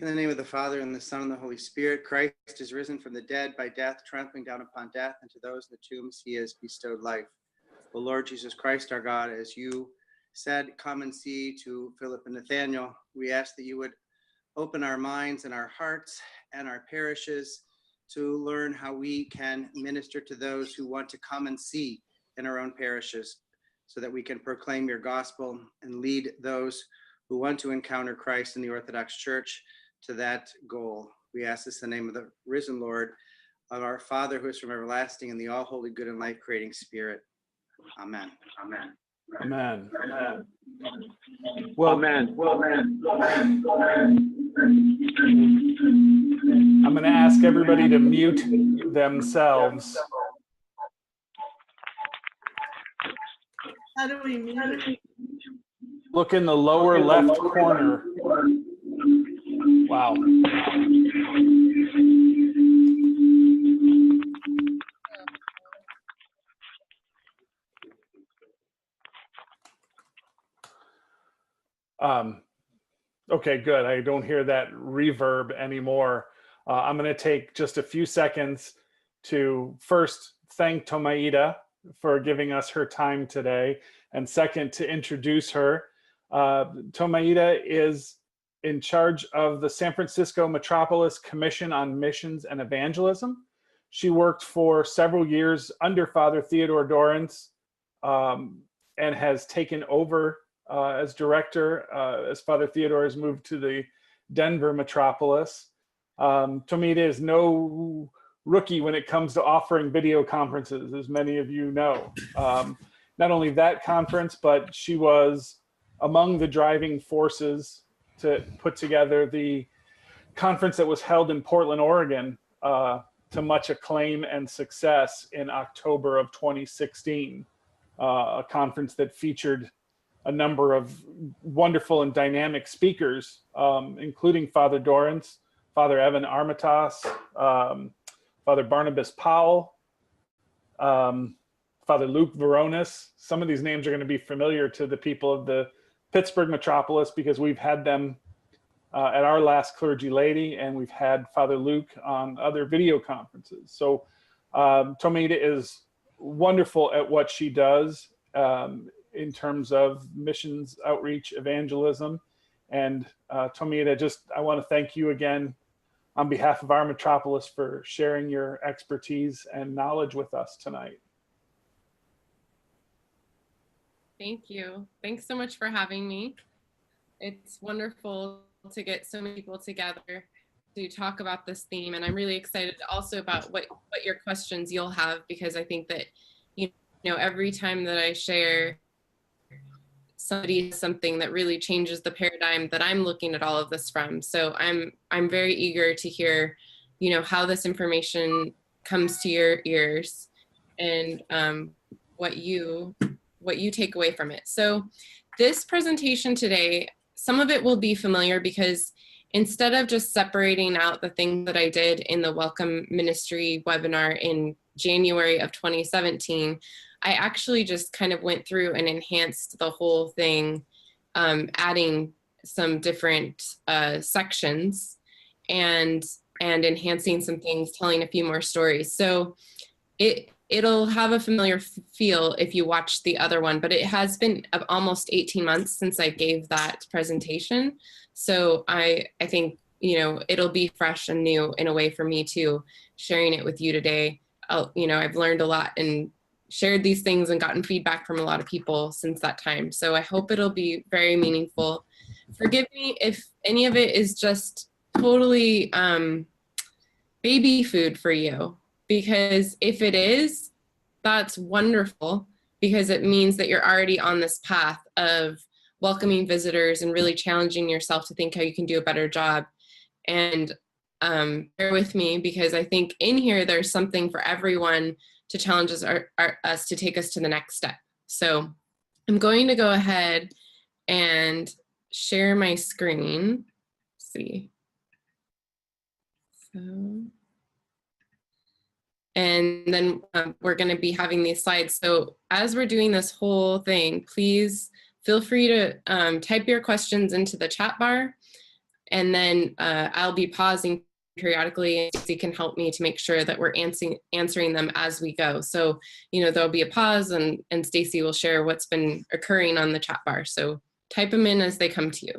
In the name of the Father, and the Son, and the Holy Spirit, Christ is risen from the dead by death, trampling down upon death, and to those in the tombs he has bestowed life. O Lord Jesus Christ, our God, as you said, come and see to Philip and Nathanael, we ask that you would open our minds and our hearts and our parishes to learn how we can minister to those who want to come and see in our own parishes, so that we can proclaim your gospel and lead those who want to encounter Christ in the Orthodox Church to that goal. We ask this in the name of the risen Lord, of our Father who is from everlasting, and the all holy, good, and life-creating Spirit. Amen. Amen. Amen. Well, Amen. I'm going to ask everybody to mute themselves. How do we mute? Look in the lower left corner. Wow. Okay, good. I don't hear that reverb anymore. I'm going to take just a few seconds to first thank Thomaida for giving us her time today, and second, to introduce her. Thomaida is in charge of the San Francisco Metropolis Commission on Missions and Evangelism. She worked for several years under Father Theodore Dorrance and has taken over as director as Father Theodore has moved to the Denver Metropolis. Thomaida is no rookie when it comes to offering video conferences, as many of you know. Not only that conference, but she was among the driving forces to put together the conference that was held in Portland, Oregon, to much acclaim and success in October of 2016, a conference that featured a number of wonderful and dynamic speakers, including Father Dorrance, Father Evan Armitage, Father Barnabas Powell, Father Luke Veronis. Some of these names are going to be familiar to the people of the Pittsburgh Metropolis because we've had them at our last Clergy Lady, and we've had Father Luke on other video conferences. So Thomaida is wonderful at what she does in terms of missions, outreach, evangelism. And Thomaida, I want to thank you again on behalf of our Metropolis for sharing your expertise and knowledge with us tonight. Thank you. Thanks so much for having me. It's wonderful to get so many people together to talk about this theme. And I'm really excited also about what your questions you'll have, because I think that, you know, every time that I share something that really changes the paradigm that I'm looking at all of this from. So I'm very eager to hear, you know, how this information comes to your ears and what you take away from it. So this presentation today, some of it will be familiar because instead of just separating out the things that I did in the Welcome Ministry webinar in January of 2017, I actually just kind of went through and enhanced the whole thing, adding some different sections and enhancing some things, telling a few more stories. So it'll have a familiar feel if you watch the other one, but it has been almost 18 months since I gave that presentation. So I think, you know, it'll be fresh and new in a way for me too, sharing it with you today. You know, I've learned a lot and shared these things and gotten feedback from a lot of people since that time. So I hope it'll be very meaningful. Forgive me if any of it is just totally baby food for you, because if it is, that's wonderful, because it means that you're already on this path of welcoming visitors and really challenging yourself to think how you can do a better job. And bear with me, because I think in here there's something for everyone to challenge us to take us to the next step. So I'm going to go ahead and share my screen. Let's see. So, and then we're going to be having these slides. So as we're doing this whole thing, please feel free to type your questions into the chat bar. And then I'll be pausing periodically, and Stacey can help me to make sure that we're answering them as we go. So, there'll be a pause, and Stacey will share what's been occurring on the chat bar. So type them in as they come to you.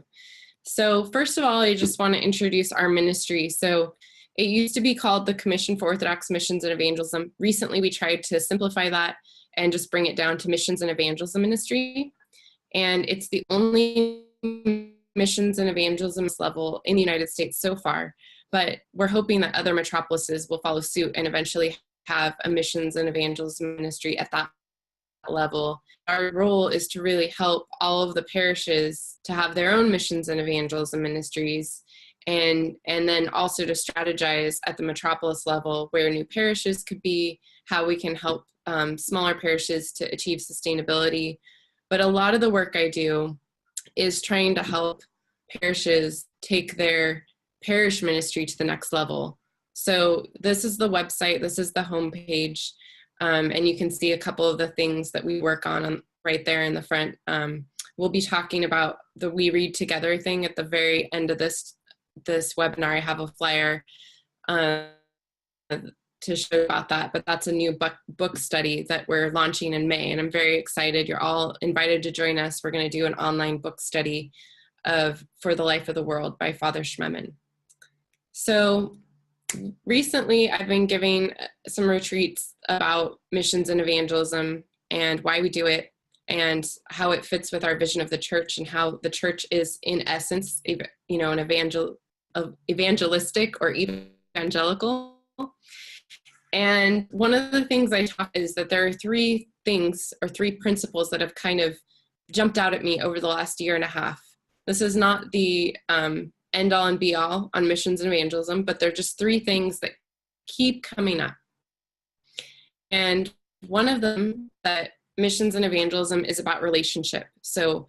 So first of all, I just want to introduce our ministry. So it used to be called the Commission for Orthodox Missions and Evangelism. Recently, we tried to simplify that and just bring it down to Missions and Evangelism Ministry. And it's the only missions and evangelism level in the United States so far. But we're hoping that other metropolises will follow suit and eventually have a missions and evangelism ministry at that level. Our role is to really help all of the parishes to have their own missions and evangelism ministries, and then also to strategize at the metropolis level where new parishes could be, how we can help smaller parishes to achieve sustainability. But a lot of the work I do is trying to help parishes take their parish ministry to the next level. So this is the website, this is the homepage, and you can see a couple of the things that we work on right there in the front. We'll be talking about the We Read Together thing at the very end of this webinar. I have a flyer to show about that, but that's a new book study that we're launching in May, and I'm very excited. You're all invited to join us. We're going to do an online book study of For the Life of the World by Father Schmemann. So recently, I've been giving some retreats about missions and evangelism and why we do it and how it fits with our vision of the church, and how the church is, in essence, an evangelistic or evangelical. And one of the things I talk is that there are three things or three principles that have kind of jumped out at me over the last year and a half. This is not the end all and be all on missions and evangelism, but they're just three things that keep coming up. And one of them, that missions and evangelism is about relationship. So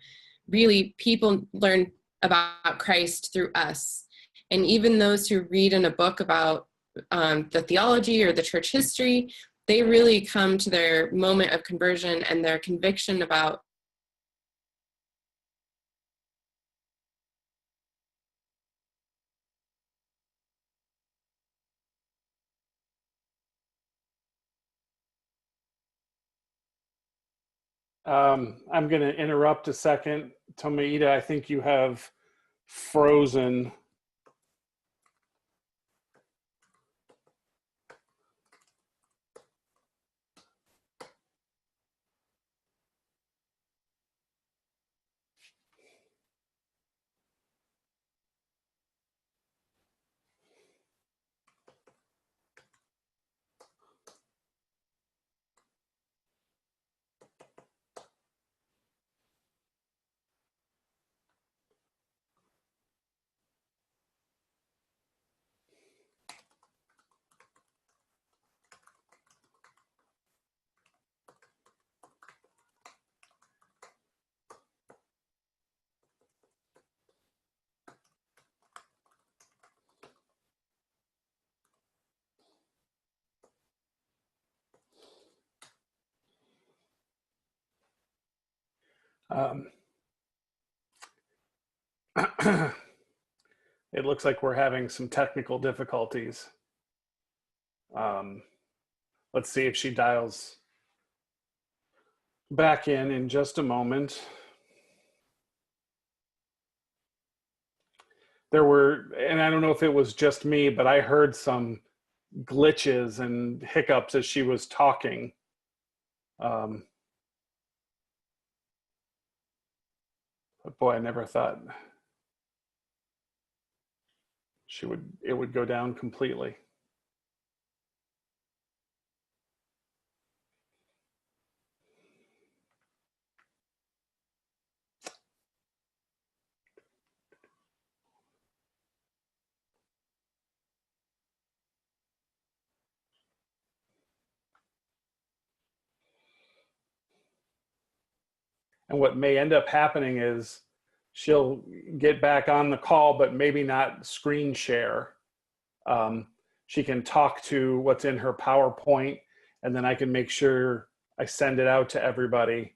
really, people learn about Christ through us. And even those who read in a book about the theology or the church history, they really come to their moment of conversion and their conviction about I'm going to interrupt a second. Thomaida, I think you have frozen. It looks like we're having some technical difficulties. Let's see if she dials back in just a moment. There were, and I don't know if it was just me, but I heard some glitches and hiccups as she was talking. But boy, I never thought it would go down completely. And what may end up happening is she'll get back on the call, but maybe not screen share. She can talk to what's in her PowerPoint, and then I can make sure I send it out to everybody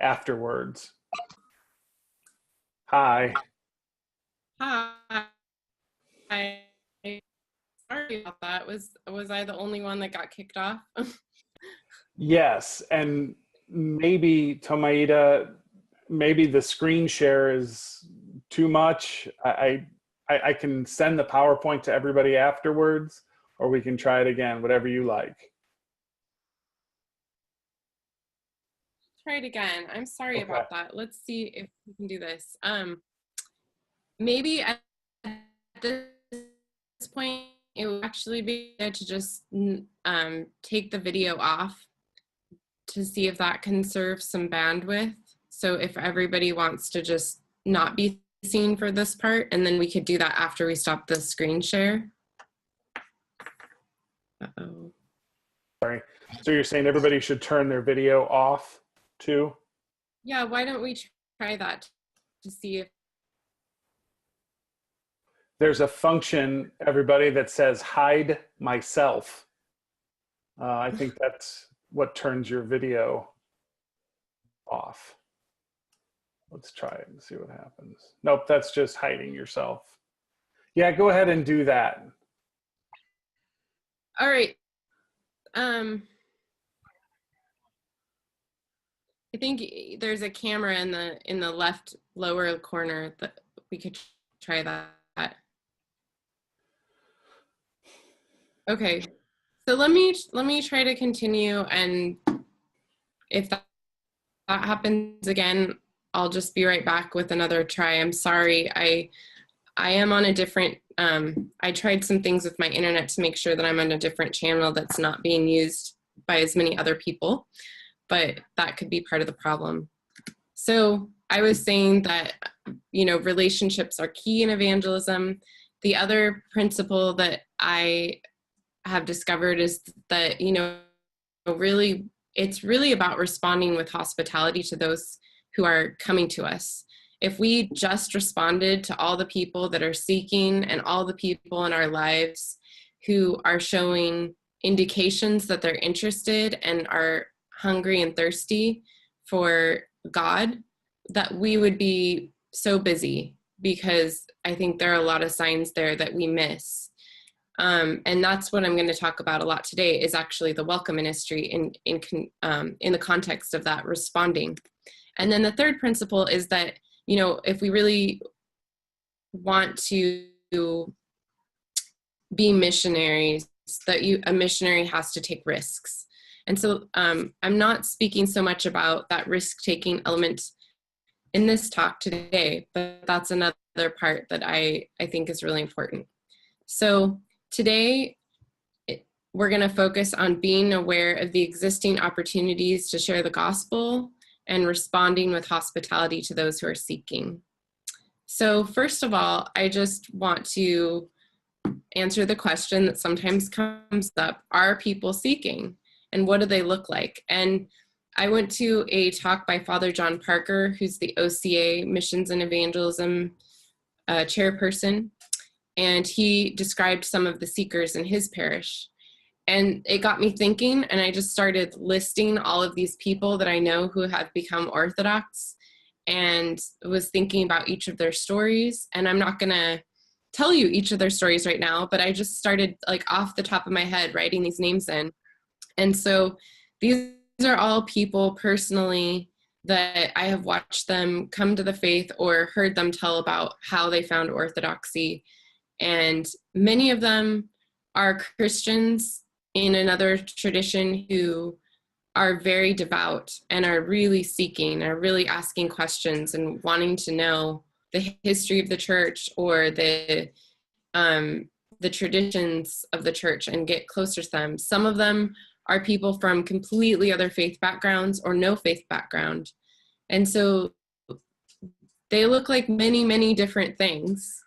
afterwards. Hi. Hi. Sorry about that. Was I the only one that got kicked off? Yes, and maybe Thomaida, maybe the screen share is too much. I can send the PowerPoint to everybody afterwards, or we can try it again, whatever you like. Try it again. I'm sorry Okay. about that. Let's see if we can do this. Maybe at this point, it would actually be good to just take the video off to see if that can serve some bandwidth. So if everybody wants to just not be seen for this part, and then we could do that after we stop the screen share. Uh-oh. Sorry. So you're saying everybody should turn their video off too? Yeah, why don't we try that to see if There's a function, everybody, that says hide myself. I think that's what turns your video off. Let's try it and see what happens. Nope, that's just hiding yourself. Yeah, go ahead and do that. All right. I think there's a camera in the left lower corner that we could try that. Okay. So let me try to continue, and if that happens again, I'll just be right back with another try. I'm sorry. I am on a different I tried some things with my internet to make sure that I'm on a different channel that's not being used by as many other people, but that could be part of the problem. So I was saying that, you know, relationships are key in evangelism. The other principle that I have discovered is that, you know, really, it's really about responding with hospitality to those who are coming to us. If we just responded to all the people that are seeking and all the people in our lives who are showing indications that they're interested and are hungry and thirsty for God, that we would be so busy, because I think there are a lot of signs there that we miss. And that's what I'm going to talk about a lot today, is actually the welcome ministry in the context of that responding. And then the third principle is that, you know, if we really want to be missionaries, that a missionary has to take risks. And so I'm not speaking so much about that risk-taking element in this talk today, but that's another part that I think is really important. So today, we're going to focus on being aware of the existing opportunities to share the gospel and responding with hospitality to those who are seeking. So first of all, I just want to answer the question that sometimes comes up: are people seeking? And what do they look like? And I went to a talk by Father John Parker, who's the OCA Missions and Evangelism chairperson, and he described some of the seekers in his parish. And it got me thinking, and I just started listing all of these people that I know who have become Orthodox, and was thinking about each of their stories. And I'm not going to tell you each of their stories right now, but I just started, like, off the top of my head writing these names in. And so these are all people personally that I have watched them come to the faith or heard them tell about how they found Orthodoxy. And many of them are Christians in another tradition who are very devout and are really seeking, are really asking questions and wanting to know the history of the church or the traditions of the church and get closer to them. Some of them are people from completely other faith backgrounds or no faith background. And so they look like many, many different things.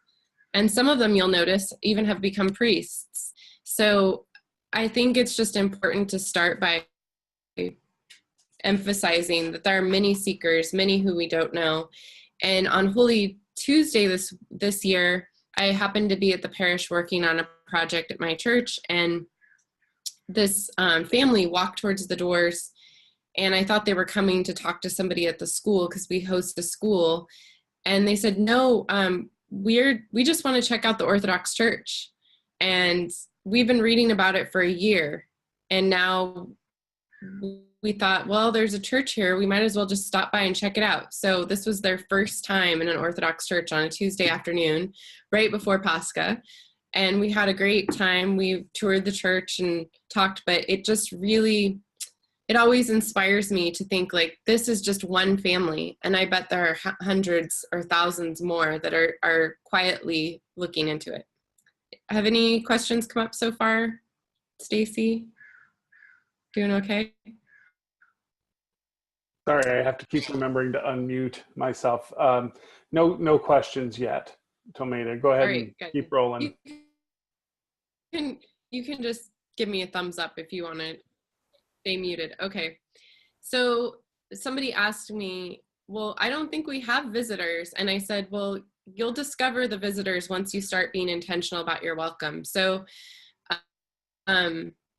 And some of them, you'll notice, even have become priests. So I think it's just important to start by emphasizing that there are many seekers, many who we don't know. And on Holy Tuesday this year, I happened to be at the parish working on a project at my church, and this family walked towards the doors, and I thought they were coming to talk to somebody at the school because we host a school. And they said, no, we just want to check out the Orthodox Church. And we've been reading about it for a year. And now we thought, well, there's a church here. We might as well just stop by and check it out. So this was their first time in an Orthodox church on a Tuesday afternoon, right before Pascha. And we had a great time. We toured the church and talked, but it just really, it always inspires me to think like, this is just one family. And I bet there are hundreds or thousands more that are quietly looking into it. Have any questions come up so far? Stacy? Doing okay? Sorry, I have to keep remembering to unmute myself. No questions yet. Thomaida, go ahead and keep rolling. You can just give me a thumbs up if you want to stay muted. Okay. So somebody asked me, well, I don't think we have visitors. And I said, well, you'll discover the visitors once you start being intentional about your welcome. So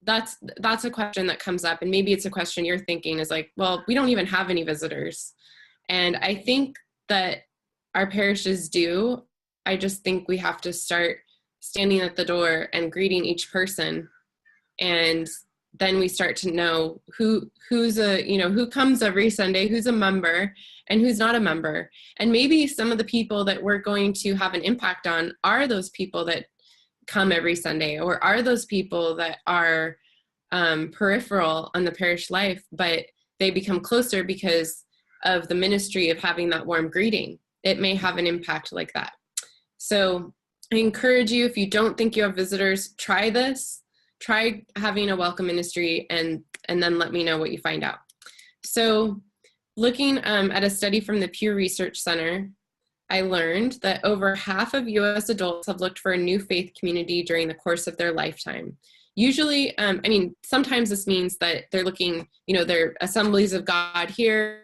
that's a question that comes up, and maybe it's a question you're thinking is like, well, we don't even have any visitors. And I think that our parishes do. I just think we have to start standing at the door and greeting each person. And then we start to know who's who comes every Sunday, who's a member and who's not a member. And maybe some of the people that we're going to have an impact on are those people that come every Sunday, or are those people that are peripheral on the parish life, but they become closer because of the ministry of having that warm greeting. It may have an impact like that. So I encourage you, if you don't think you have visitors, try this. Try having a welcome ministry, and then let me know what you find out. So looking at a study from the Pew Research Center, I learned that over half of US adults have looked for a new faith community during the course of their lifetime. Usually, sometimes this means that they're looking, they're Assemblies of God here,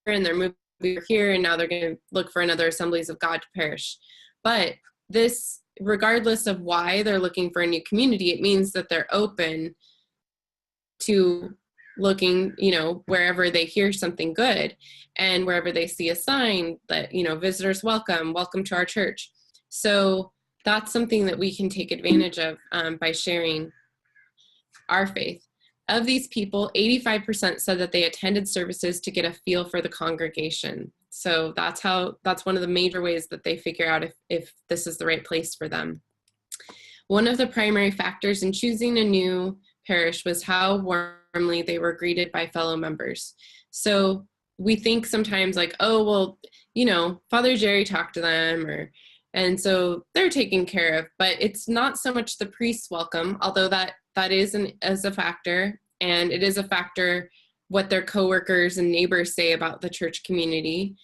and they're moving here, and now they're going to look for another Assemblies of God parish. But this, regardless of why they're looking for a new community, it means that they're open to looking, wherever they hear something good, and wherever they see a sign that, visitors welcome to our church. So that's something that we can take advantage of by sharing our faith. Of these people, 85% said that they attended services to get a feel for the congregation. So that's one of the major ways that they figure out if this is the right place for them. One of the primary factors in choosing a new parish was how warmly they were greeted by fellow members. So we think sometimes like, oh, well, Father Jerry talked to them, and so they're taken care of. But it's not so much the priest's welcome, although that is a factor, and it is a factor what their coworkers and neighbors say about the church community.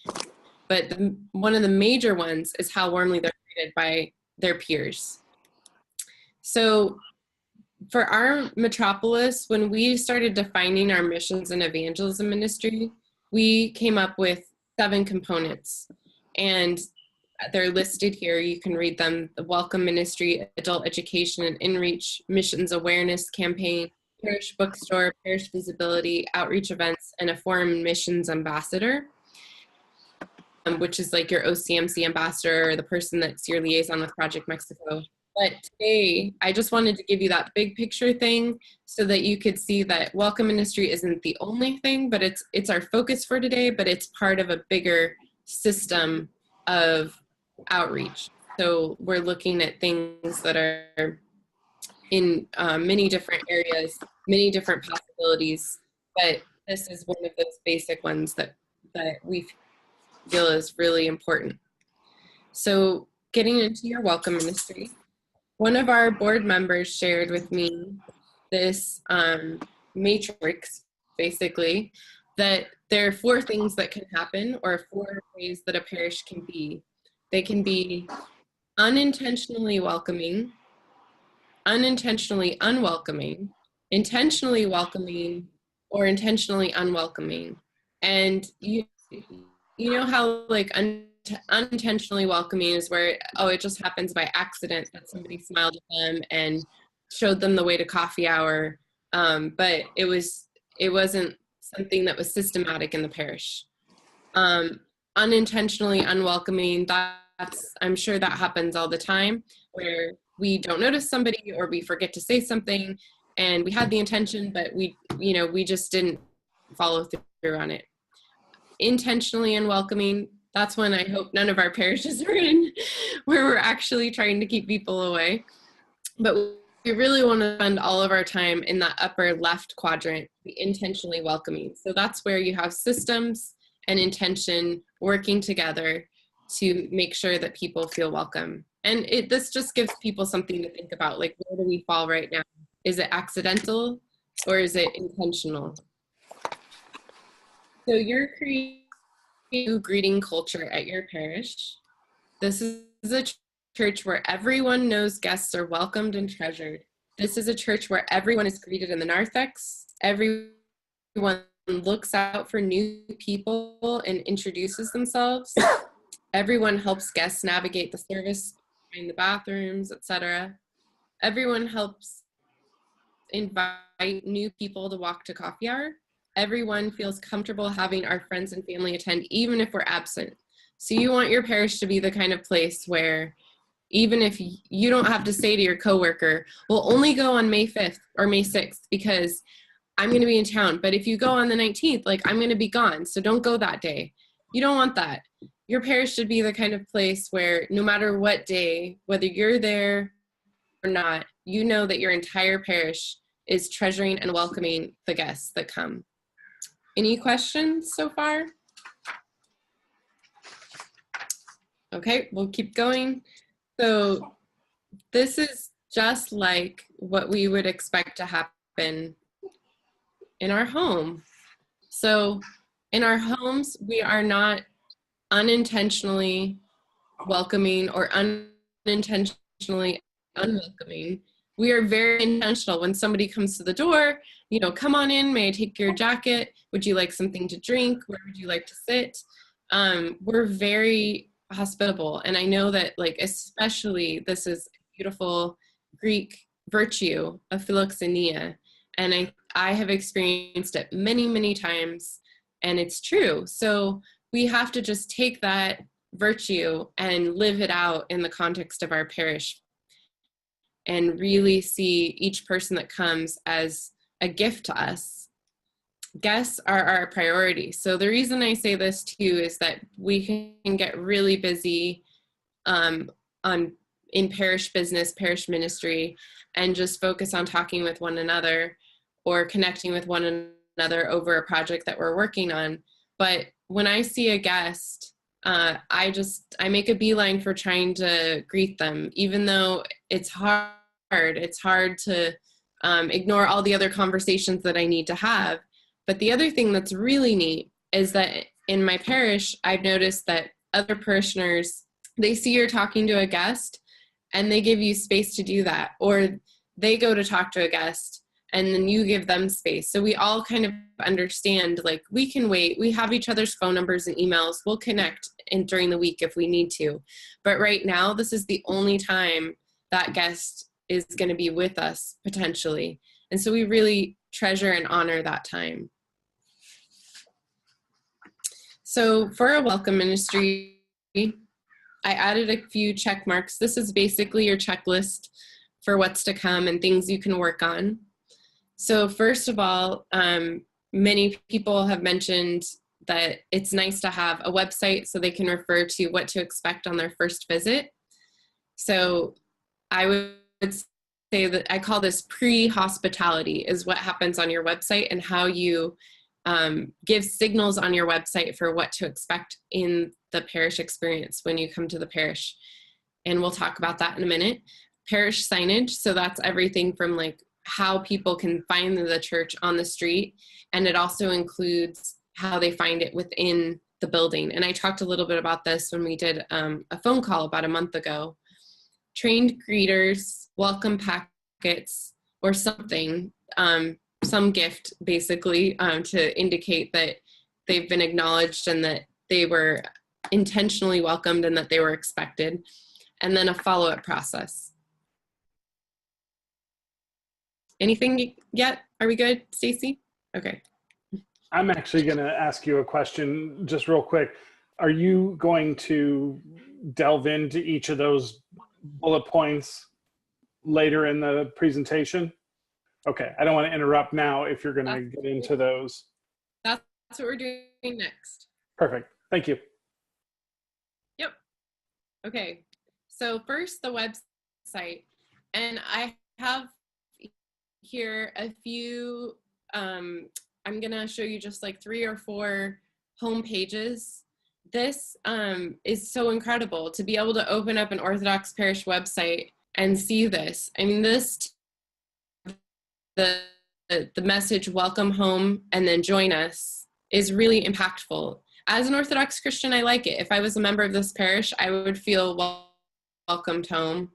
But one of the major ones is how warmly they're greeted by their peers. So for our Metropolis, when we started defining our missions and evangelism ministry, we came up with 7 components, and they're listed here. You can read them: the welcome ministry, adult education and in-reach, missions awareness campaign, parish bookstore, parish visibility, outreach events, and a foreign missions ambassador, which is like your OCMC ambassador, or the person that's your liaison with Project Mexico. But today, I just wanted to give you that big picture thing so that you could see that welcome ministry isn't the only thing, but it's our focus for today, but it's part of a bigger system of outreach. So we're looking at things that are in many different areas, many different possibilities, but this is one of those basic ones that we feel is really important. So getting into your welcome ministry, one of our board members shared with me this matrix, basically, that there are 4 things that can happen, or 4 ways that a parish can be. They can be unintentionally welcoming, unintentionally unwelcoming, intentionally welcoming, or intentionally unwelcoming. And you know how like unintentionally welcoming is where, it just happens by accident that somebody smiled at them and showed them the way to coffee hour, but it wasn't something that was systematic in the parish. Unintentionally unwelcoming, I'm sure that happens all the time, where we don't notice somebody or we forget to say something and we had the intention, but we just didn't follow through on it. Intentionally and welcoming, that's when I hope none of our parishes are in, where we're actually trying to keep people away. But we really want to spend all of our time in that upper left quadrant, the intentionally welcoming. So that's where you have systems and intention working together to make sure that people feel welcome. And this just gives people something to think about, like, where do we fall right now? Is it accidental or is it intentional? So you're creating a greeting culture at your parish. This is a church where everyone knows guests are welcomed and treasured. This is a church where everyone is greeted in the narthex. Everyone looks out for new people and introduces themselves. Everyone helps guests navigate the service, find the bathrooms, etc. Everyone helps invite new people to walk to coffee hour. Everyone feels comfortable having our friends and family attend, even if we're absent. So you want your parish to be the kind of place where even if you don't have to say to your coworker, we'll only go on May 5th or May 6th because I'm going to be in town. But if you go on the 19th, like, I'm going to be gone, so don't go that day. You don't want that. Your parish should be the kind of place where no matter what day, whether you're there or not, you know that your entire parish is treasuring and welcoming the guests that come. Any questions so far? Okay, we'll keep going. So this is just like what we would expect to happen in our home. So in our homes, we are not unintentionally welcoming or unintentionally unwelcoming. We are very intentional. When somebody comes to the door, come on in, may I take your jacket? Would you like something to drink? Where would you like to sit? We're very hospitable. And I know that, like, especially this is a beautiful Greek virtue of philoxenia. And I have experienced it many, many times, and it's true. So we have to just take that virtue and live it out in the context of our parish and really see each person that comes as a gift to us. Guests are our priority. So the reason I say this too is that we can get really busy in parish business, parish ministry, and just focus on talking with one another or connecting with one another over a project that we're working on. But when I see a guest, I make a beeline for trying to greet them, even though it's hard. It's hard to ignore all the other conversations that I need to have. But the other thing that's really neat is that in my parish, I've noticed that other parishioners, they see you're talking to a guest and they give you space to do that, or they go to talk to a guest and then you give them space. So we all kind of understand, like, we can wait. We have each other's phone numbers and emails. We'll connect during the week if we need to. But right now, this is the only time that guest is going to be with us potentially. And so we really treasure and honor that time. So for a welcome ministry, I added a few check marks. This is basically your checklist for what's to come and things you can work on. So first of all, many people have mentioned that it's nice to have a website so they can refer to what to expect on their first visit. So I would say that I call this pre-hospitality, is what happens on your website and how you give signals on your website for what to expect in the parish experience when you come to the parish. And we'll talk about that in a minute. Parish signage, so that's everything from like how people can find the church on the street, and it also includes how they find it within the building. And I talked a little bit about this when we did a phone call about a month ago. Trained greeters, welcome packets, or something, some gift basically to indicate that they've been acknowledged and that they were intentionally welcomed and that they were expected. And then a follow-up process. Anything yet? Are we good, Stacy? Okay. I'm actually going to ask you a question just real quick. Are you going to delve into each of those bullet points later in the presentation? Okay, I don't want to interrupt now if you're going to get into those. That's what we're doing next. Perfect. Thank you. Yep. Okay. So first, the website. And I have here a few, I'm going to show you just like 3 or 4 home pages. This is so incredible to be able to open up an Orthodox parish website and see this. I mean, the message, welcome home, and then join us, is really impactful. As an Orthodox Christian, I like it. If I was a member of this parish, I would feel welcomed home.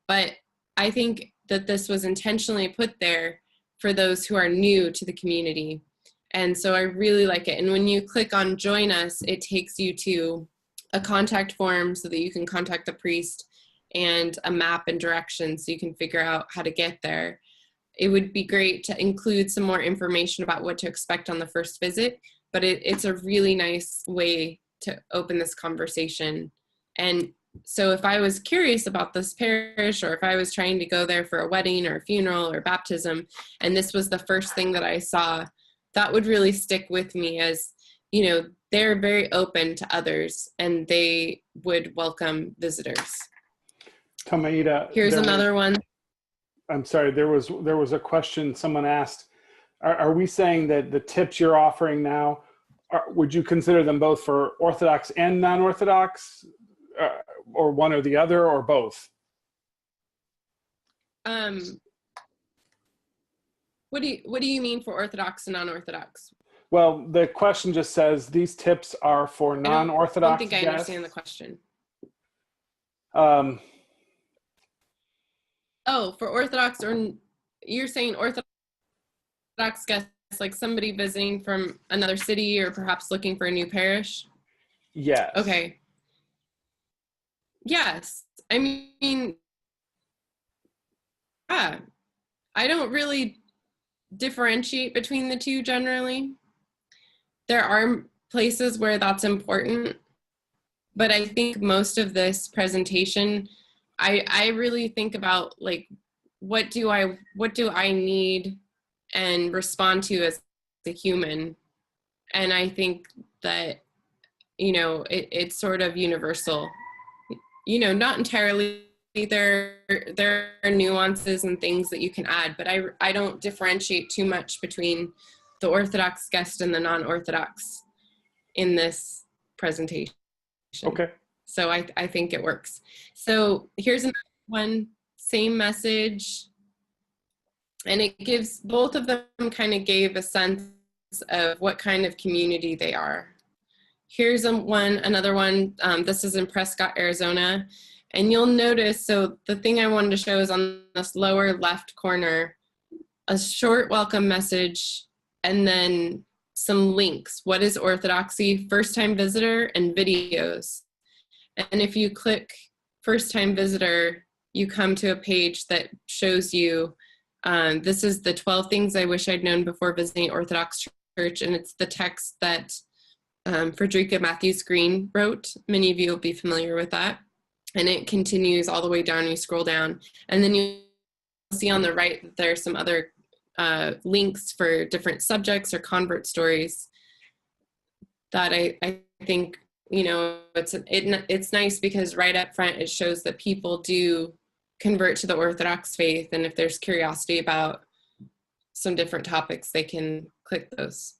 But I think that this was intentionally put there for those who are new to the community. And so I really like it. And when you click on join us, it takes you to a contact form so that you can contact the priest, and a map and directions so you can figure out how to get there. It would be great to include some more information about what to expect on the first visit, but it's a really nice way to open this conversation. And so if I was curious about this parish, or if I was trying to go there for a wedding or a funeral or baptism, and this was the first thing that I saw, that would really stick with me as, you know, they're very open to others and they would welcome visitors. Thomaida, Here's another one. I'm sorry, there was a question someone asked. Are we saying that the tips you're offering now, would you consider them both for Orthodox and non-Orthodox, or one or the other, or both? What do you mean for Orthodox and non-Orthodox? Well, the question just says these tips are for non-Orthodox. I don't think I understand the question. Oh, for Orthodox, or you're saying Orthodox guests, like somebody visiting from another city or perhaps looking for a new parish? Yes. Okay. Yes. I mean, yeah, I don't really differentiate between the two generally. There are places where that's important, but I think most of this presentation, I really think about, like, what do I need and respond to as a human. And I think that, you know, it's sort of universal, you know, not entirely. There are nuances and things that you can add, but I don't differentiate too much between the Orthodox guest and the non-Orthodox in this presentation. Okay. So I think it works. So here's another one, same message. And it gives, both of them kind of gave a sense of what kind of community they are. Here's another one. This is in Prescott, Arizona. And you'll notice, so the thing I wanted to show is on this lower left corner, a short welcome message, and then some links. What is Orthodoxy, first-time visitor, and videos. And if you click first-time visitor, you come to a page that shows you, this is the 12 things I wish I'd known before visiting Orthodox Church, and it's the text that Frederica Matthews Green wrote. Many of you will be familiar with that. And it continues all the way down, you scroll down. And then you see on the right that there are some other links for different subjects or convert stories that I think, you know, it's nice because right up front it shows that people do convert to the Orthodox faith, and if there's curiosity about some different topics, they can click those.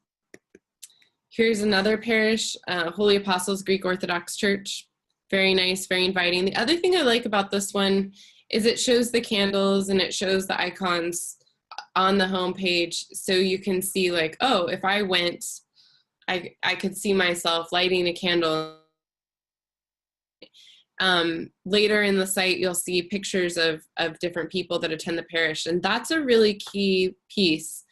Here's another parish, Holy Apostles Greek Orthodox Church. Very nice, very inviting. The other thing I like about this one is it shows the candles and it shows the icons on the homepage, so you can see, like, oh, if I went, I could see myself lighting a candle. Later in the site, you'll see pictures of different people that attend the parish. And that's a really key piece,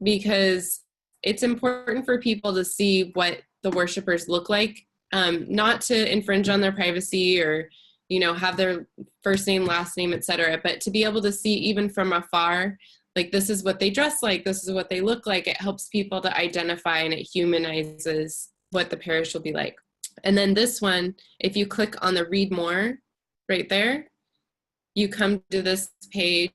because it's important for people to see what the worshipers look like, not to infringe on their privacy or, you know, have their first name, last name, etc., but to be able to see even from afar, like, this is what they dress like, this is what they look like. It helps people to identify, and it humanizes what the parish will be like. And then this one, if you click on the read more right there, you come to this page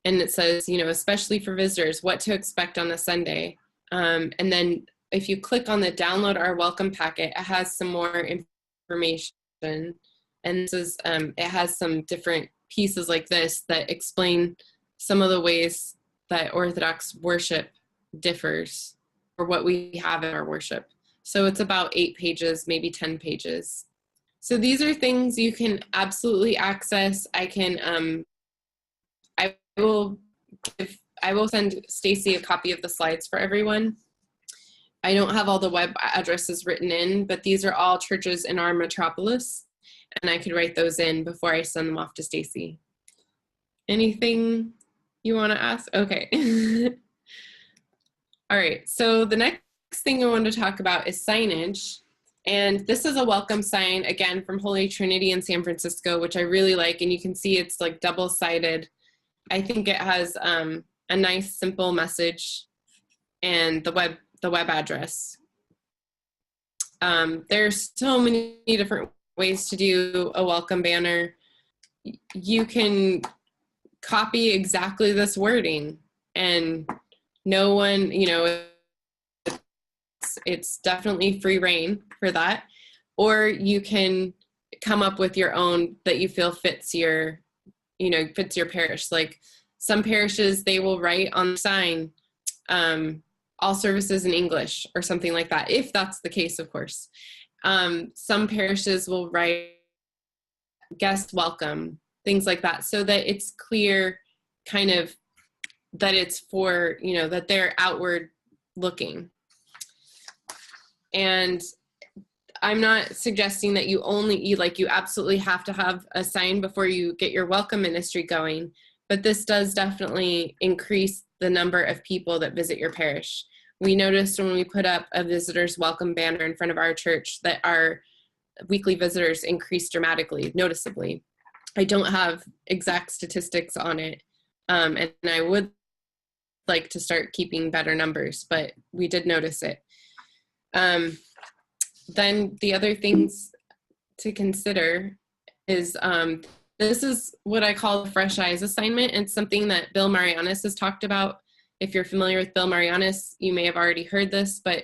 and it says, especially for visitors, what to expect on a Sunday. And then if you click on the download our welcome packet, it has some more information. And this is, it has some different pieces like this that explain some of the ways that Orthodox worship differs, or what we have in our worship. So it's about 8 pages, maybe 10 pages. So these are things you can absolutely access. I will send Stacy a copy of the slides for everyone. I don't have all the web addresses written in, but these are all churches in our metropolis, and I could write those in before I send them off to Stacy. Anything you want to ask? Okay. All right, so the next thing I want to talk about is signage. And this is a welcome sign, again, from Holy Trinity in San Francisco, which I really like. And you can see it's like double-sided. I think it has a nice, simple message and the web address. There's so many different ways to do a welcome banner. You can copy exactly this wording, and no one, it's definitely free reign for that. Or you can come up with your own that you feel fits your parish. Like some parishes, they will write on the sign, all services in English or something like that, if that's the case, of course. Some parishes will write guest welcome, things like that, so that it's clear kind of that it's for, that they're outward looking. And I'm not suggesting that you absolutely have to have a sign before you get your welcome ministry going, but this does definitely increase the number of people that visit your parish. We noticed when we put up a visitor's welcome banner in front of our church that our weekly visitors increased dramatically, noticeably. I don't have exact statistics on it, and I would like to start keeping better numbers, but we did notice it. Then the other things to consider is this is what I call the Fresh Eyes assignment. It's something that Bill Marianis has talked about. If you're familiar with Bill Marianis, you may have already heard this, but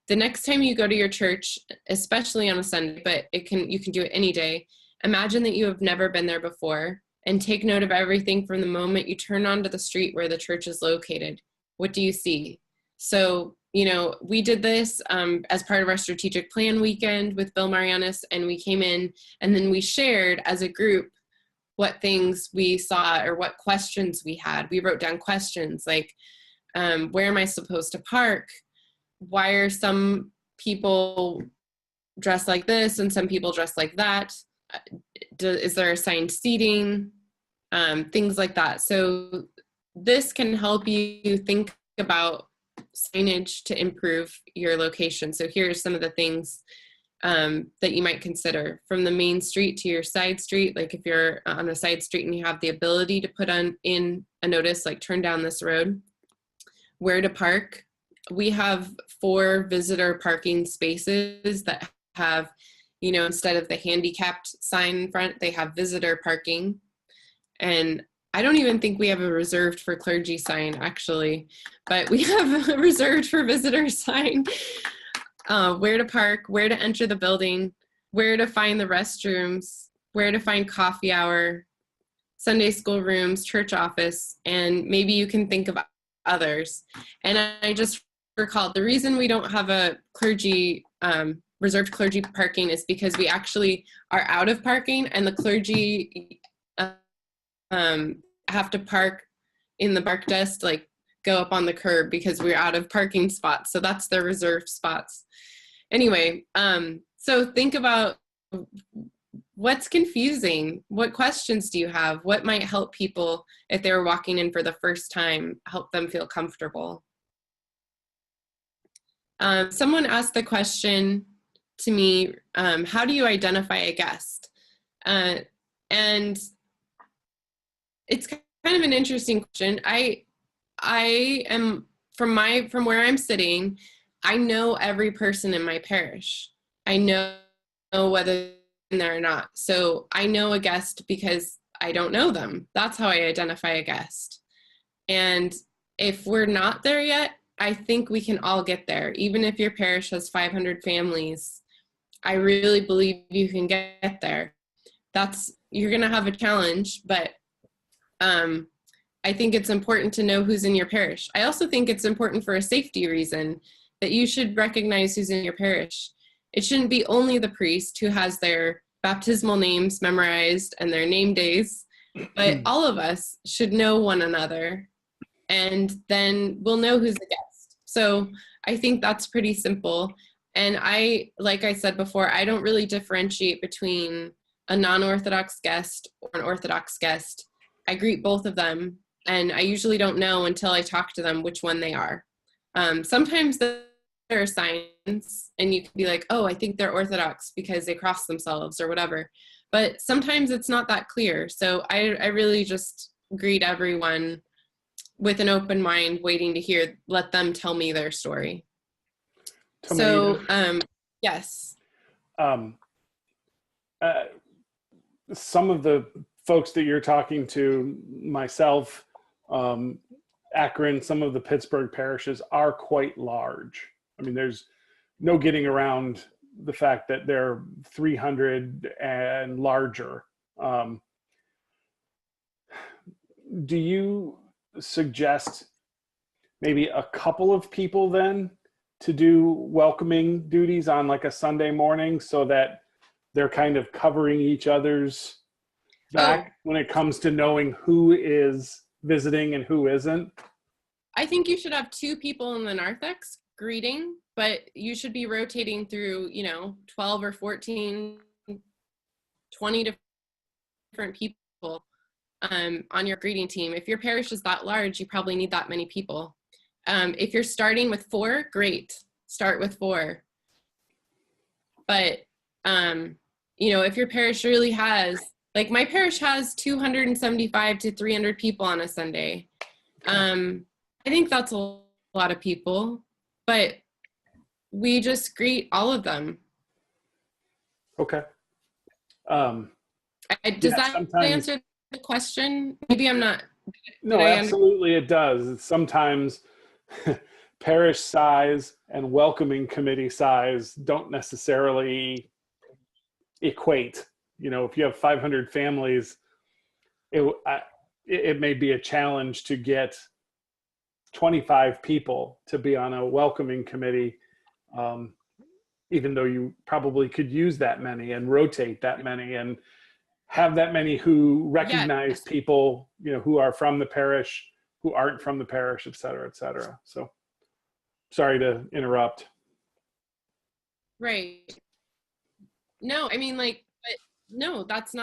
the next time you go to your church, especially on a Sunday, but you can do it any day, imagine that you have never been there before and take note of everything from the moment you turn onto the street where the church is located. What do you see? So, we did this as part of our strategic plan weekend with Bill Marianis, and we came in and then we shared as a group what things we saw or what questions we had. We wrote down questions like, where am I supposed to park? Why are some people dressed like this and some people dressed like that? Is there assigned seating? Things like that. So this can help you think about signage to improve your location. So here are some of the things that you might consider. From the main street to your side street, like if you're on a side street and you have the ability to put in a notice like turn down this road. Where to park. We have 4 visitor parking spaces that have, instead of the handicapped sign in front, they have visitor parking. And I don't even think we have a reserved for clergy sign, actually, but we have a reserved for visitor sign. Where to park, where to enter the building, where to find the restrooms, where to find coffee hour, Sunday school rooms, church office, and maybe you can think of others. And I just recalled the reason we don't have a clergy, reserved clergy parking is because we actually are out of parking, and the clergy have to park in the bark dust, like go up on the curb because we're out of parking spots. So that's their reserved spots. Anyway, so think about what's confusing. What questions do you have? What might help people if they were walking in for the first time, help them feel comfortable? Someone asked the question to me, how do you identify a guest? And it's kind of an interesting question. I am from where I'm sitting, I know every person in my parish. I know whether they're there or not. So I know a guest because I don't know them. That's how I identify a guest. And if we're not there yet, I think we can all get there. Even if your parish has 500 families, I really believe you can get there. You're going to have a challenge, but I think it's important to know who's in your parish. I also think it's important for a safety reason that you should recognize who's in your parish. It shouldn't be only the priest who has their baptismal names memorized and their name days, but all of us should know one another, and then we'll know who's the guest. So I think that's pretty simple. And like I said before, I don't really differentiate between a non-Orthodox guest or an Orthodox guest. I greet both of them, and I usually don't know until I talk to them which one they are. Sometimes there are signs, and you can be like, oh, I think they're Orthodox because they cross themselves or whatever. But sometimes it's not that clear. So I really just greet everyone with an open mind, waiting to let them tell me their story. Thomaida. So, yes. Some of the folks that you're talking to, myself, Akron, some of the Pittsburgh parishes are quite large. I mean, there's no getting around the fact that they're 300 and larger. Do you suggest maybe a couple of people then to do welcoming duties on like a Sunday morning, so that they're kind of covering each other's back when it comes to knowing who is visiting and who isn't? I think you should have 2 people in the narthex greeting, but you should be rotating through, 12 or 14, 20 different people on your greeting team. If your parish is that large, you probably need that many people. If you're starting with 4, great. Start with 4. But, if your parish really has, like my parish has 275 to 300 people on a Sunday. I think that's a lot of people, but we just greet all of them. Okay. Does that answer the question? Maybe I'm not. No, absolutely it does. Sometimes parish size and welcoming committee size don't necessarily equate. If you have 500 families, it may be a challenge to get 25 people to be on a welcoming committee, even though you probably could use that many and rotate that many and have that many who recognize people, who are from the parish, who aren't from the parish, et cetera, et cetera. So sorry to interrupt. Right. No, I mean, no, that's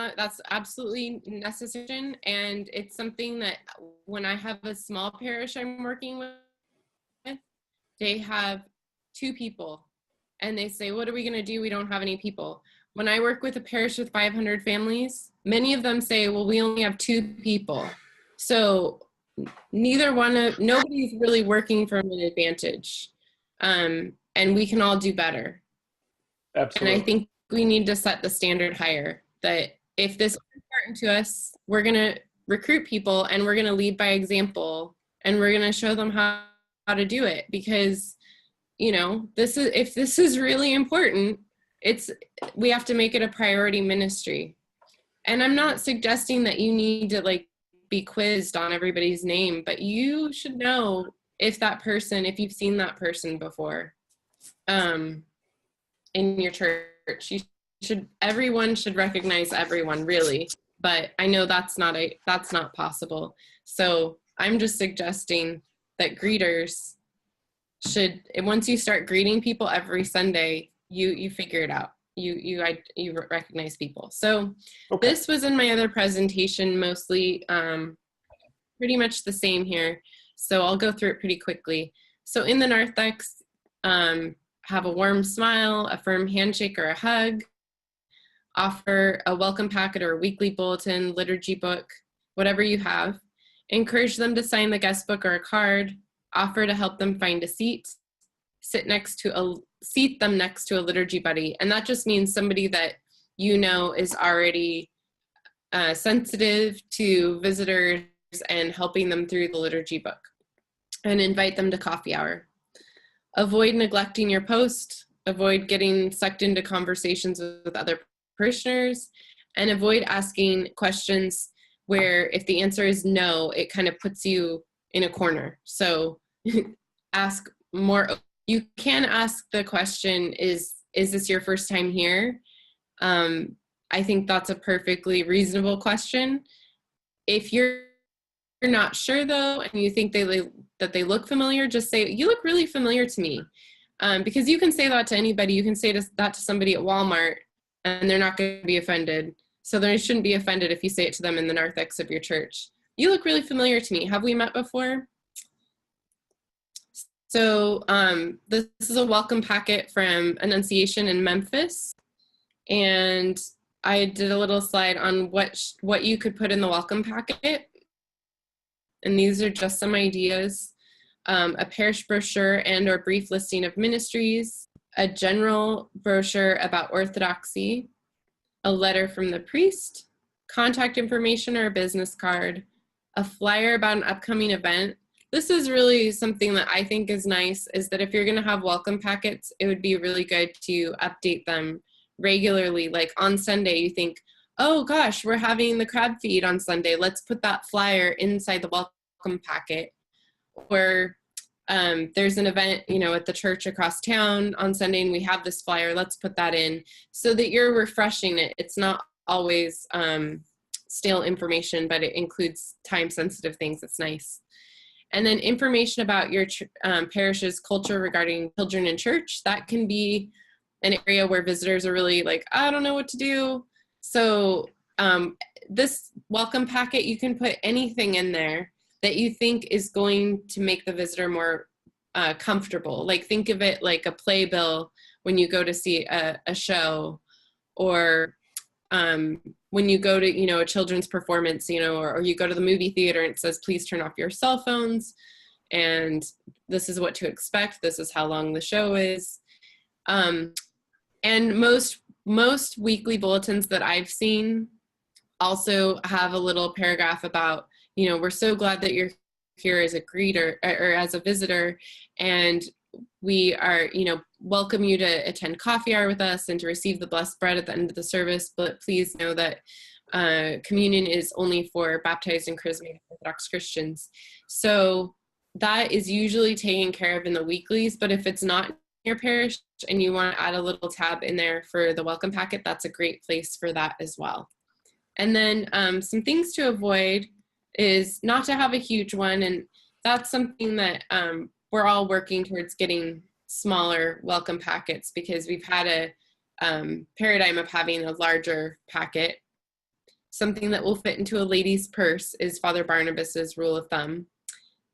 absolutely necessary. And it's something that when I have a small parish I'm working with, they have 2 people and they say, what are we going to do? We don't have any people. When I work with a parish with 500 families, many of them say, well, we only have 2 people. So nobody's really working from an advantage. And we can all do better. Absolutely. And I think we need to set the standard higher, that if this is important to us, we're going to recruit people and we're going to lead by example, and we're going to show them how to do it, because if this is really important, we have to make it a priority ministry. And I'm not suggesting that you need to be quizzed on everybody's name, but you should know if you've seen that person before in your church. Everyone should recognize everyone, really, but I know that's not possible. So I'm just suggesting that greeters should, once you start greeting people every Sunday, you figure it out. You recognize people. So okay. This was in my other presentation, mostly pretty much the same here. So I'll go through it pretty quickly. So in the narthex, have a warm smile, a firm handshake or a hug, offer a welcome packet or a weekly bulletin, liturgy book, whatever you have. Encourage them to sign the guest book or a card, offer to help them find a seat, seat them next to a liturgy buddy. And that just means somebody that you know is already sensitive to visitors and helping them through the liturgy book, and invite them to coffee hour. Avoid neglecting your post, avoid getting sucked into conversations with other parishioners, and avoid asking questions where if the answer is no, it kind of puts you in a corner. So ask more. You can ask the question, is this your first time here? I think that's a perfectly reasonable question. If you're not sure though, and you think that they look familiar, just say, you look really familiar to me. Because you can say that to anybody. You can say that to somebody at Walmart and they're not going to be offended. So they shouldn't be offended if you say it to them in the narthex of your church. You look really familiar to me. Have we met before? So this is a welcome packet from Annunciation in Memphis. And I did a little slide on what you could put in the welcome packet. And these are just some ideas. A parish brochure and or brief listing of ministries, a general brochure about orthodoxy, a letter from the priest, contact information or a business card, a flyer about an upcoming event. This is really something that I think is nice, is that if you're going to have welcome packets, it would be really good to update them regularly. Like on Sunday, you think, oh gosh, we're having the crab feed on Sunday. Let's put that flyer inside the welcome packet. Or there's an event, at the church across town on Sunday, and we have this flyer. Let's put that in so that you're refreshing it. It's not always stale information, but it includes time-sensitive things. It's nice. And then information about your parish's culture regarding children in church. That can be an area where visitors are really like, I don't know what to do. So this welcome packet, you can put anything in there that you think is going to make the visitor more comfortable. Like think of it like a playbill when you go to see a show, or when you go to, a children's performance, or you go to the movie theater and it says, please turn off your cell phones. And this is what to expect. This is how long the show is. And most weekly bulletins that I've seen also have a little paragraph about, we're so glad that you're here as a greeter or as a visitor, and we are, welcome you to attend coffee hour with us and to receive the blessed bread at the end of the service. But please know that communion is only for baptized and charismatic Orthodox Christians. So that is usually taken care of in the weeklies. But if it's not in your parish and you want to add a little tab in there for the welcome packet, that's a great place for that as well. And then some things to avoid is not to have a huge one. And that's something that we're all working towards getting smaller welcome packets, because we've had a paradigm of having a larger packet. Something that will fit into a lady's purse is Father Barnabas's rule of thumb.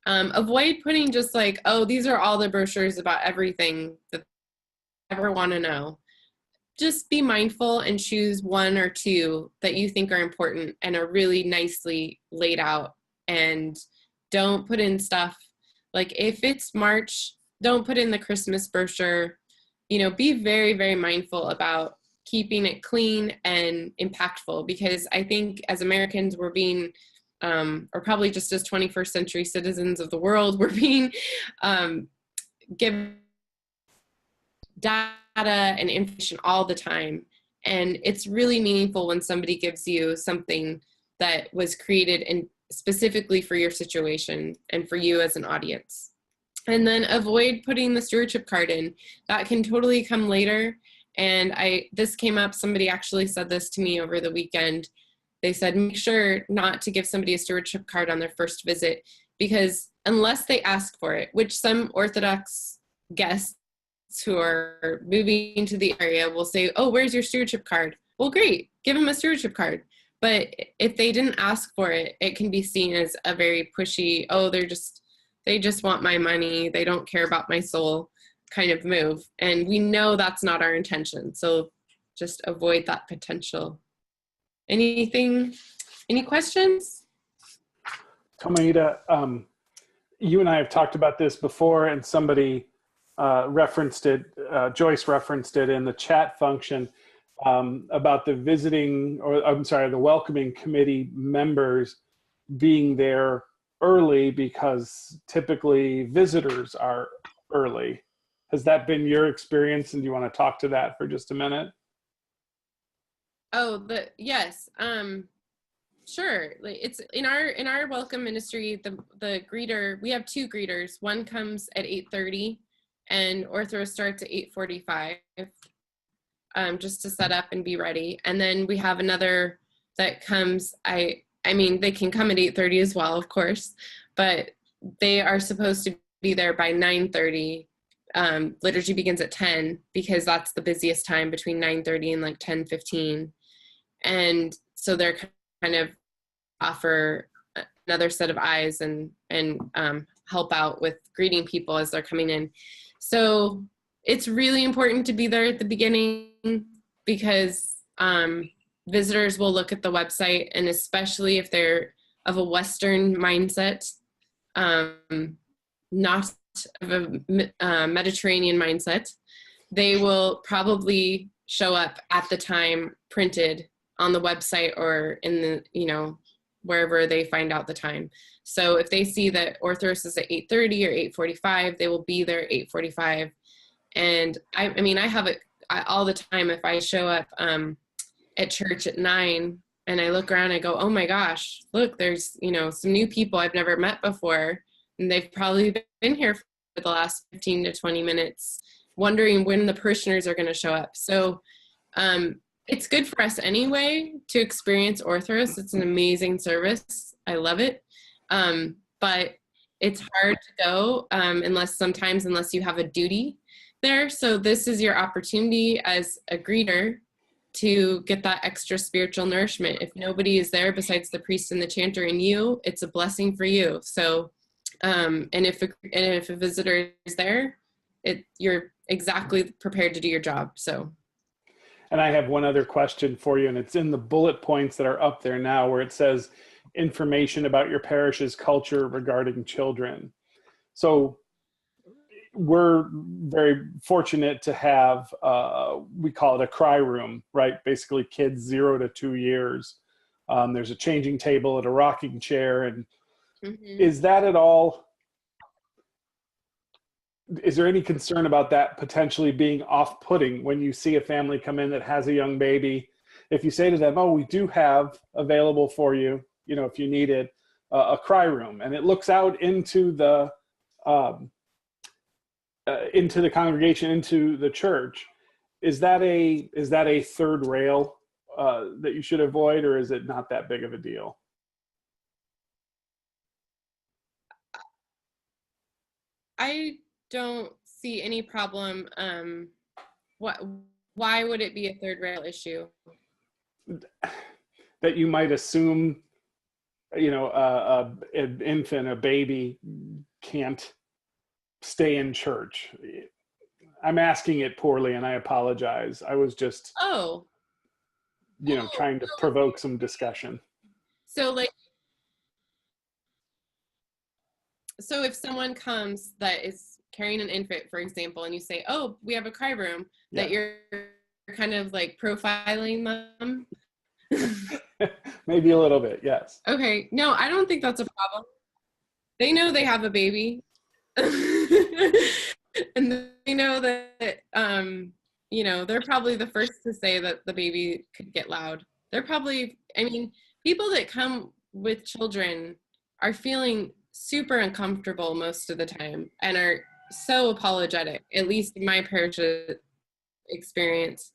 Avoid putting just like, oh, these are all the brochures about everything that you ever want to know. Just be mindful and choose one or two that you think are important and are really nicely laid out. And don't put in stuff like, if it's March, don't put in the Christmas brochure. Be very, very mindful about keeping it clean and impactful, because I think as Americans, we're being, or probably just as 21st century citizens of the world, we're being given data and information all the time. And it's really meaningful when somebody gives you something that was created and specifically for your situation and for you as an audience. And then avoid putting the stewardship card in. That can totally come later. And this came up, somebody actually said this to me over the weekend. They said, make sure not to give somebody a stewardship card on their first visit, because unless they ask for it, which some Orthodox guests who are moving to the area will say, oh, where's your stewardship card? Well, great, give them a stewardship card. But if they didn't ask for it, it can be seen as a very pushy, oh, they just want my money, they don't care about my soul kind of move. And we know that's not our intention. So just avoid that potential. Any questions? Thomaida, you and I have talked about this before, and somebody referenced it, Joyce referenced it in the chat function about the visiting, or I'm sorry, the welcoming committee members being there early because typically visitors are early. Has that been your experience? And do you want to talk to that for just a minute? Oh, yes. Sure. Like, it's in our welcome ministry, the greeter, we have two greeters. One comes at 8:30 and ortho starts at 8:45, just to set up and be ready. And then we have another that comes, I mean, they can come at 8:30 as well, of course, but they are supposed to be there by 9:30. Liturgy begins at 10 because that's the busiest time between 9:30 and like 10:15. And so they're kind of offer another set of eyes and help out with greeting people as they're coming in. So it's really important to be there at the beginning because visitors will look at the website, and especially if they're of a Western mindset, not of a Mediterranean mindset, they will probably show up at the time printed on the website or in the, wherever they find out the time. So if they see that Orthros is at 8:30 or 8:45, they will be there at 8:45. And I mean, I have it all the time. If I show up at church at 9 and I look around, I go, oh my gosh, look, there's, some new people I've never met before. And they've probably been here for the last 15 to 20 minutes, wondering when the parishioners are going to show up. So it's good for us anyway to experience Orthros. It's an amazing service. I love it. But it's hard to go unless you have a duty there. So this is your opportunity as a greeter to get that extra spiritual nourishment. If nobody is there besides the priest and the chanter and you, it's a blessing for you. So, and if a visitor is there, you're exactly prepared to do your job. So. And I have one other question for you, and it's in the bullet points that are up there now where it says information about your parish's culture regarding children. So we're very fortunate to have, we call it a cry room, right? Basically kids 0 to 2 years. There's a changing table and a rocking chair. And is that at all, is there any concern about that potentially being off-putting when you see a family come in that has a young baby? If you say to them, oh, we do have available for you, if you need it, a cry room, and it looks out into the congregation, into the church, is that a third rail that you should avoid, or is it not that big of a deal? I don't see any problem. Why would it be a third rail issue? That you might assume, an infant, a baby can't stay in church. I'm asking it poorly, and I apologize. I was just, trying to provoke some discussion. So if someone comes that is carrying an infant, for example, and you say, oh, we have a cry room, that you're kind of like profiling them? Maybe a little bit, yes. Okay. No, I don't think that's a problem. They know they have a baby. And they know that, they're probably the first to say that the baby could get loud. They're probably, people that come with children are feeling super uncomfortable most of the time and are so apologetic, at least in my parish experience.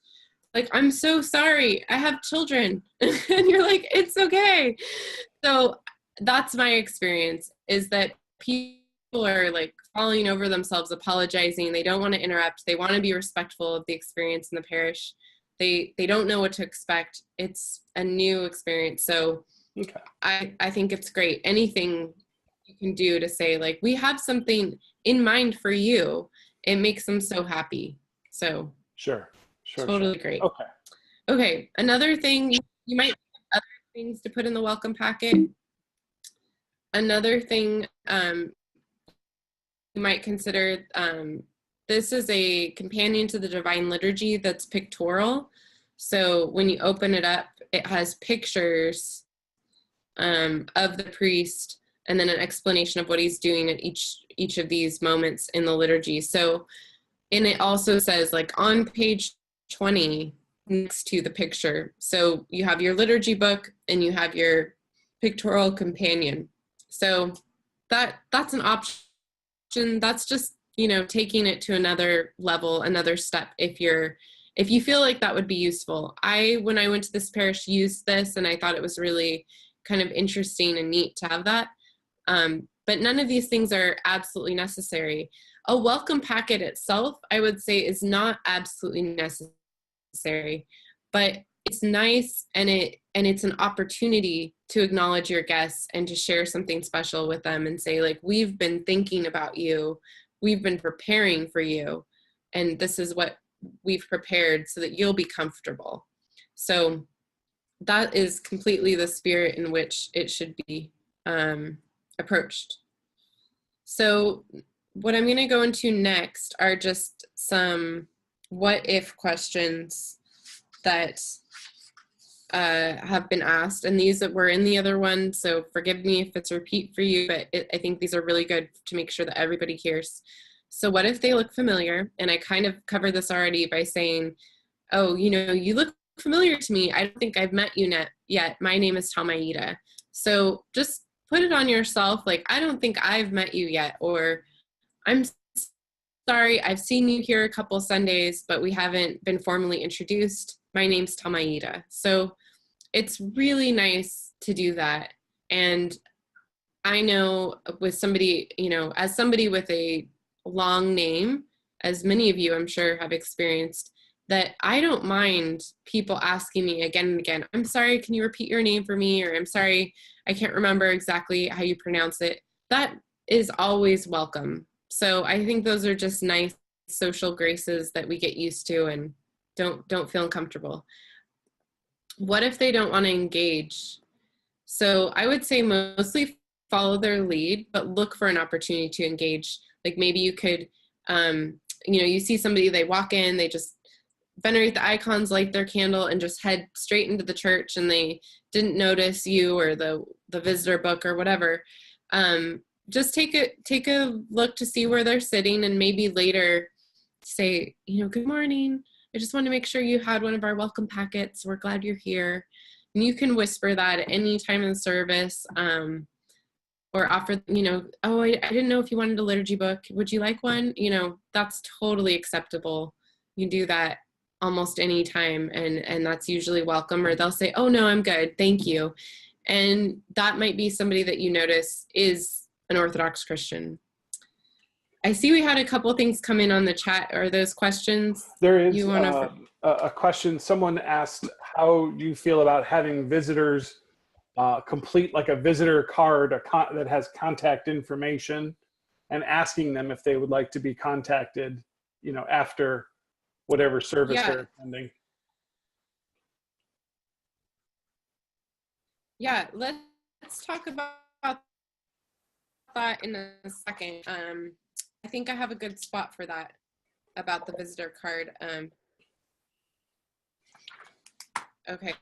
Like, I'm so sorry, I have children. And you're like, it's okay. So that's my experience, is that people are like falling over themselves, apologizing. They don't want to interrupt. They want to be respectful of the experience in the parish. They don't know what to expect. It's a new experience. So okay. I think it's great. Anything you can do to say, like, we have something in mind for you, it makes them so happy. So sure. Totally great. Okay. Another thing, you might have other things to put in the welcome packet. Another thing you might consider this is a companion to the Divine Liturgy that's pictorial. So when you open it up, it has pictures of the priest and then an explanation of what he's doing at each of these moments in the liturgy. So, and it also says, like, on page 20 next to the picture. So you have your liturgy book and you have your pictorial companion. So that's an option. That's just, you know, taking it to another level, another step. If you feel like that would be useful. When I went to this parish, used this, and I thought it was really kind of interesting and neat to have that. But none of these things are absolutely necessary. A welcome packet itself, I would say, is not absolutely necessary, but it's nice, and it's an opportunity to acknowledge your guests and to share something special with them and say, like, we've been thinking about you, we've been preparing for you, and this is what we've prepared so that you'll be comfortable. So that is completely the spirit in which it should be approached. So what I'm going to go into next are just some what if questions that have been asked, and these that were in the other one, so forgive me if it's a repeat for you, but I think these are really good to make sure that everybody hears. So what if they look familiar? And I kind of covered this already by saying, oh, you know, you look familiar to me. I don't think I've met you yet. My name is Thomaida. So just put it on yourself, like, I don't think I've met you yet, or I'm sorry, I've seen you here a couple Sundays, but we haven't been formally introduced. My name's Thomaida. So it's really nice to do that. And I know with somebody, you know, as somebody with a long name, as many of you I'm sure have experienced, that I don't mind people asking me again and again, I'm sorry, can you repeat your name for me? Or I'm sorry, I can't remember exactly how you pronounce it. That is always welcome. So I think those are just nice social graces that we get used to and don't feel uncomfortable. What if they don't want to engage? So I would say mostly follow their lead, but look for an opportunity to engage. Like maybe you could, you know, you see somebody, they walk in, they just venerate the icons, light their candle, and just head straight into the church, and they didn't notice you or the visitor book or whatever. Just take a look to see where they're sitting, and maybe later say, you know, good morning. I just want to make sure you had one of our welcome packets. We're glad you're here. And you can whisper that at any time in the service, or offer, you know, oh, I didn't know if you wanted a liturgy book. Would you like one? You know, that's totally acceptable. You do that almost any time, and that's usually welcome. Or they'll say, oh no, I'm good, thank you. And that might be somebody that you notice is an Orthodox Christian. I see we had a couple things come in on the chat. Are those questions? There is a question. Someone asked how you feel about having visitors complete like a visitor card that has contact information, and asking them if they would like to be contacted, you know, after whatever service they're attending. Yeah, let's talk about that in a second. I think I have a good spot for that, about the visitor card. Okay,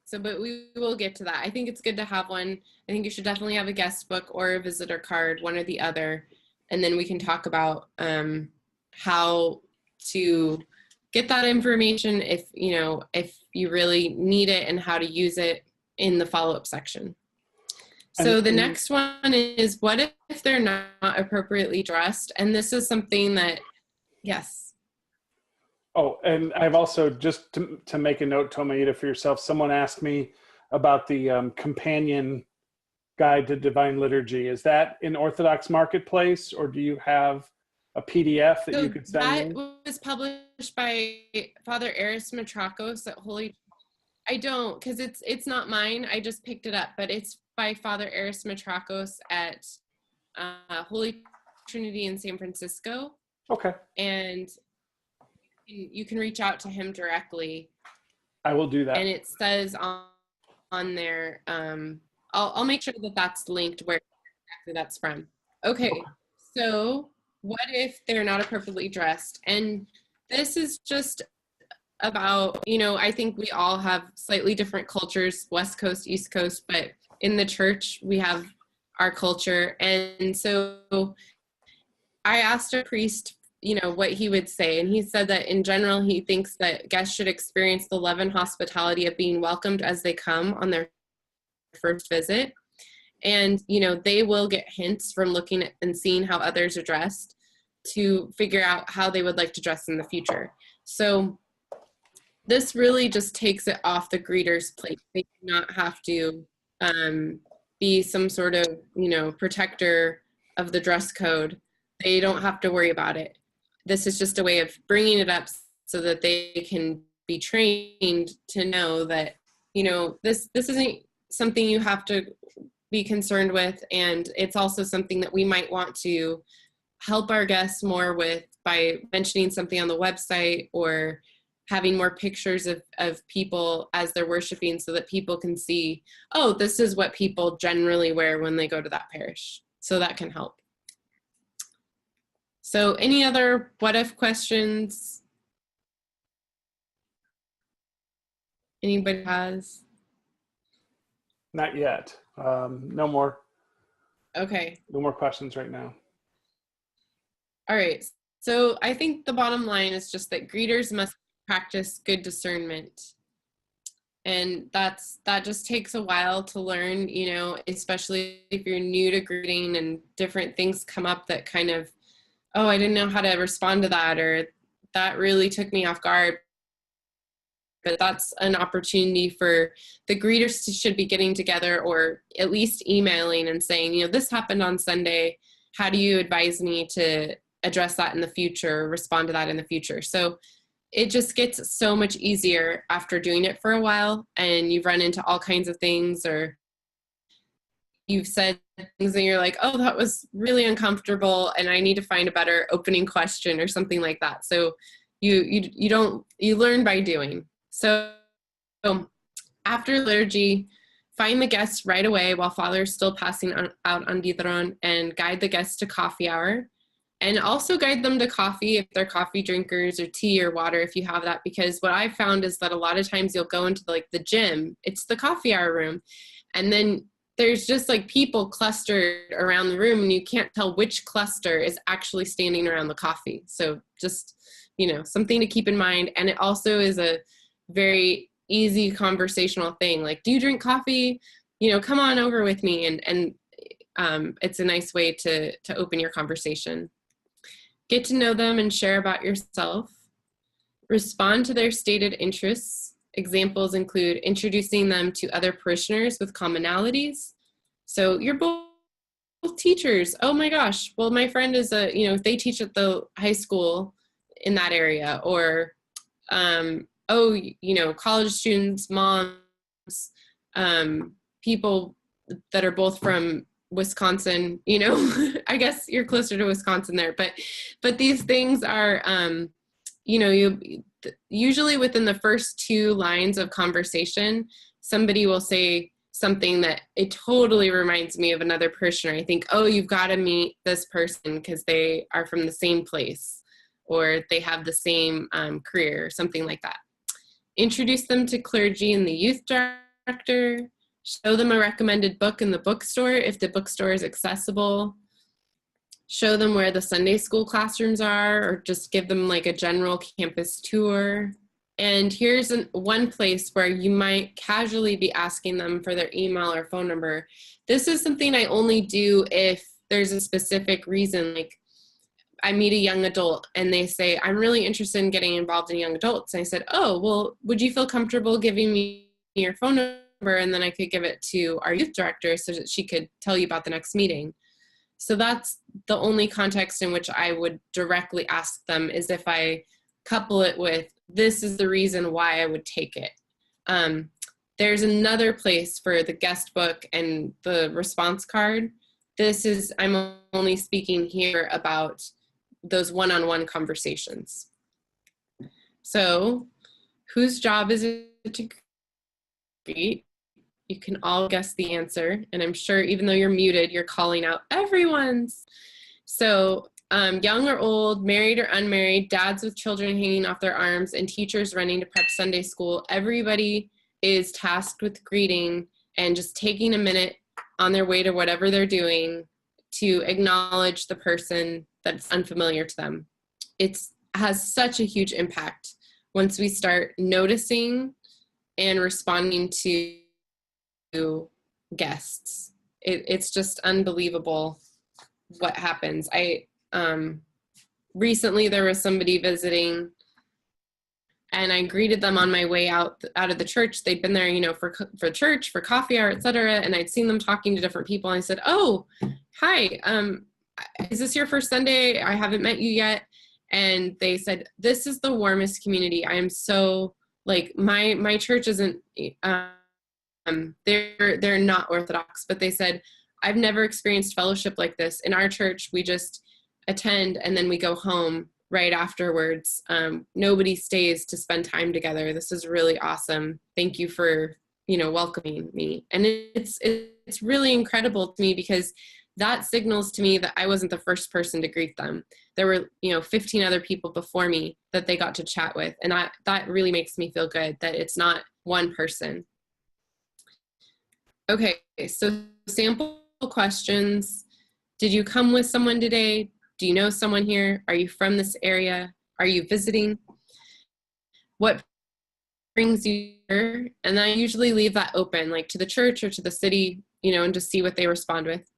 so, but we will get to that. I think it's good to have one. I think you should definitely have a guest book or a visitor card, one or the other. And then we can talk about how to get that information if you really need it, and how to use it in the follow-up section. So the next one is, what if they're not appropriately dressed? And this is something that, yes. Oh, and I've also, just to make a note, Thomaida, for yourself, someone asked me about the companion guide to Divine Liturgy. Is that in Orthodox Marketplace, or do you have a PDF that you could send me? That was published by Father Eris Metrakos at Holy. I don't, because it's not mine. I just picked it up, but it's by Father Eris Metrakos at Holy Trinity in San Francisco. Okay. And you can reach out to him directly. I will do that. And it says on there, I'll make sure that that's linked where exactly that's from. Okay, so what if they're not appropriately dressed? And this is just about, I think we all have slightly different cultures, West Coast, East Coast, but in the church, we have our culture. And so I asked a priest, what he would say. And he said that in general, he thinks that guests should experience the love and hospitality of being welcomed as they come on their first visit. And, they will get hints from looking at and seeing how others are dressed to figure out how they would like to dress in the future. So this really just takes it off the greeter's plate. They do not have to be some sort of, protector of the dress code. They don't have to worry about it. This is just a way of bringing it up so that they can be trained to know that, this isn't something you have to be concerned with. And it's also something that we might want to help our guests more with by mentioning something on the website or having more pictures of people as they're worshiping so that people can see, oh, this is what people generally wear when they go to that parish. So that can help. So any other what if questions? Anybody has? Not yet. No more. Okay. No more questions right now. All right. So I think the bottom line is just that greeters must practice good discernment. And that just takes a while to learn, especially if you're new to greeting and different things come up that kind of, oh, I didn't know how to respond to that, or that really took me off guard. But that's an opportunity for the greeters should be getting together or at least emailing and saying, this happened on Sunday. How do you advise me to address that in the future, respond to that in the future? So it just gets so much easier after doing it for a while, and you've run into all kinds of things, or you've said things and you're like, oh, that was really uncomfortable and I need to find a better opening question or something like that. So you learn by doing. So after liturgy, find the guests right away while Father's still passing out on Dithron, and guide the guests to coffee hour. And also guide them to coffee if they're coffee drinkers, or tea or water if you have that, because what I've found is that a lot of times you'll go into the gym, it's the coffee hour room, and then there's just people clustered around the room and you can't tell which cluster is actually standing around the coffee. So just, something to keep in mind. And it also is a very easy conversational thing. Do you drink coffee? Come on over with me. And it's a nice way to open your conversation. Get to know them and share about yourself. Respond to their stated interests. Examples include introducing them to other parishioners with commonalities. So you're both teachers. Oh my gosh. Well, my friend is they teach at the high school in that area, or, college students, moms, people that are both from Wisconsin, I guess you're closer to Wisconsin there, but these things are, usually within the first 2 lines of conversation, somebody will say something that it totally reminds me of another parishioner. I think, oh, you've got to meet this person because they are from the same place, or they have the same career, or something like that. Introduce them to clergy and the youth director. Show them a recommended book in the bookstore if the bookstore is accessible. Show them where the Sunday school classrooms are, or just give them a general campus tour. And here's one place where you might casually be asking them for their email or phone number. This is something I only do if there's a specific reason. I meet a young adult and they say, I'm really interested in getting involved in young adults. And I said, oh, well, would you feel comfortable giving me your phone number? And then I could give it to our youth director so that she could tell you about the next meeting. So that's the only context in which I would directly ask them, is if I couple it with, this is the reason why I would take it. There's another place for the guest book and the response card. I'm only speaking here about those one-on-one conversations. So whose job is it to greet? You can all guess the answer. And I'm sure even though you're muted, you're calling out everyone's. So young or old, married or unmarried, dads with children hanging off their arms, and teachers running to prep Sunday school. Everybody is tasked with greeting and just taking a minute on their way to whatever they're doing to acknowledge the person that's unfamiliar to them. It has such a huge impact once we start noticing and responding to guests. It's just unbelievable what happens. Recently there was somebody visiting, and I greeted them on my way out of the church. They'd been there, you know, for church, for coffee hour, etc. And I'd seen them talking to different people. And I said, "Oh, hi, is this your first Sunday? I haven't met you yet." And they said, "This is the warmest community. I am so, like, my church isn't, they're not Orthodox, but they said, I've never experienced fellowship like this. In our church, we just attend and then we go home right afterwards. Nobody stays to spend time together. This is really awesome. Thank you for, you know, welcoming me." And it's really incredible to me, because that signals to me that I wasn't the first person to greet them. There were, you know, 15 other people before me that they got to chat with. And that really makes me feel good that it's not one person. Okay, so sample questions. Did you come with someone today? Do you know someone here? Are you from this area? Are you visiting? What brings you here? And I usually leave that open, like to the church or to the city, you know, and just see what they respond with.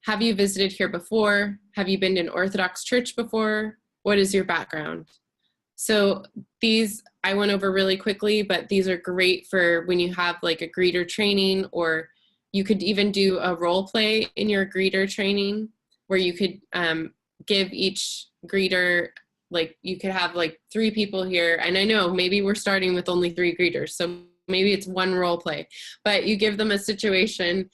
Have you visited here before? Have you been to an Orthodox church before? What is your background? So these I went over really quickly, but these are great for when you have like a greeter training, or you could even do a role play in your greeter training where you could give each greeter, like you could have like 3 people here. And I know maybe we're starting with only 3 greeters, so maybe it's one role play, but you give them a situation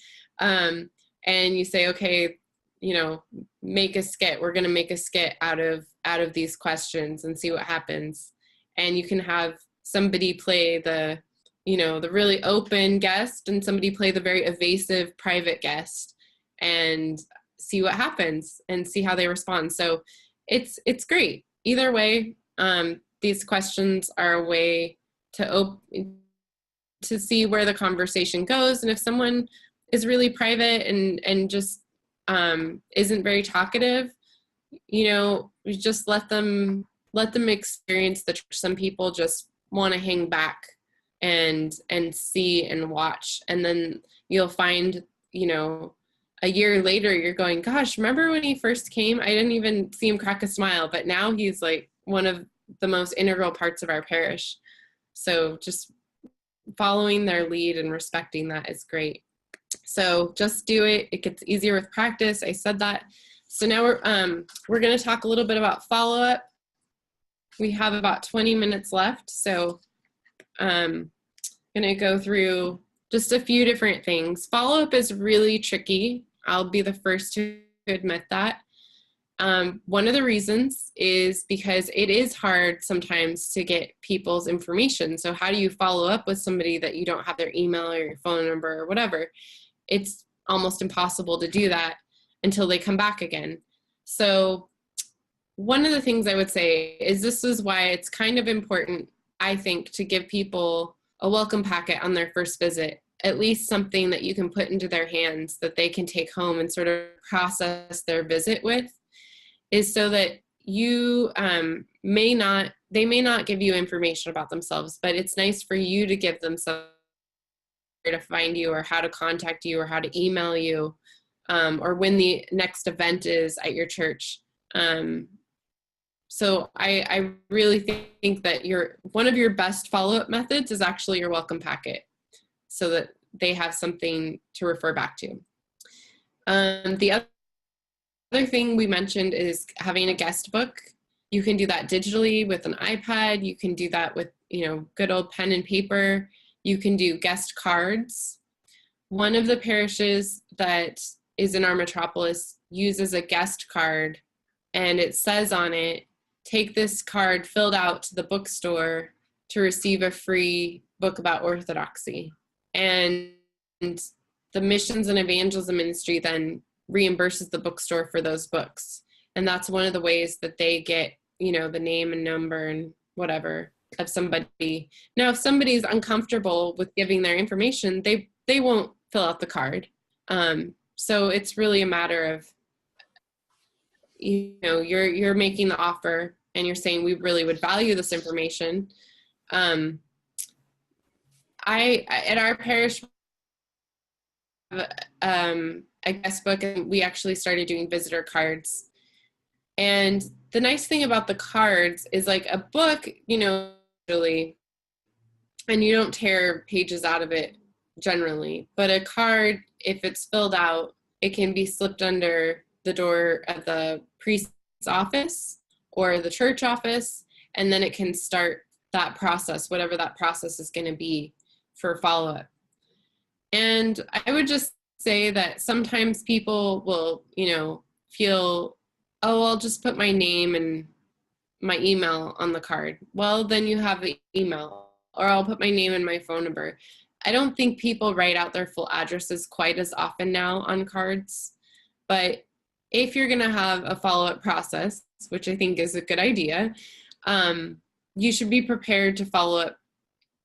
and you say, okay, you know, make a skit. We're going to make a skit out of these questions and see what happens. And you can have somebody play the, you know, the really open guest, and somebody play the very evasive private guest, and see what happens and see how they respond. So it's great. Either way, these questions are a way to see where the conversation goes. And if someone is really private and just isn't very talkative, you know, just let them experience the church. Some people just want to hang back and see and watch, and then you'll find, you know, a year later you're going, gosh, remember when he first came? I didn't even see him crack a smile, but now he's like one of the most integral parts of our parish. So just following their lead and respecting that is great. So just do it. It gets easier with practice. I said that. So now we're going to talk a little bit about follow-up. We have about 20 minutes left. So I'm going to go through just a few different things. Follow-up is really tricky. I'll be the first to admit that. One of the reasons is because it is hard sometimes to get people's information. So how do you follow up with somebody that you don't have their email or your phone number or whatever? It's almost impossible to do that until they come back again. So one of the things I would say is this is why it's kind of important, I think, to give people a welcome packet on their first visit, at least something that you can put into their hands that they can take home and sort of process their visit with, is so that you they may not give you information about themselves, but it's nice for you to give them some to find you, or how to contact you, or how to email you, or when the next event is at your church. So I really think that one of your best follow-up methods is actually your welcome packet, so that they have something to refer back to. The other thing we mentioned is having a guest book. You can do that digitally with an iPad. You can do that with, you know, good old pen and paper. You can do guest cards. One of the parishes that is in our metropolis uses a guest card, and it says on it, take this card filled out to the bookstore to receive a free book about Orthodoxy. And the Missions and Evangelism Ministry then reimburses the bookstore for those books. And that's one of the ways that they get, you know, the name and number and whatever of somebody. Now, if somebody's uncomfortable with giving their information, they won't fill out the card. So it's really a matter of, you know, you're making the offer and you're saying we really would value this information. I at our parish, a guest book, and we actually started doing visitor cards. And the nice thing about the cards is, like, a book, you know, really, and you don't tear pages out of it generally, but a card, if it's filled out, it can be slipped under the door of the priest's office or the church office, and then it can start that process, whatever that process is going to be for follow-up. And I would just say that sometimes people will, you know, feel, oh, I'll just put my name and my email on the card. Well, then you have the email, or I'll put my name and my phone number. I don't think people write out their full addresses quite as often now on cards, but if you're going to have a follow-up process, which I think is a good idea, you should be prepared to follow up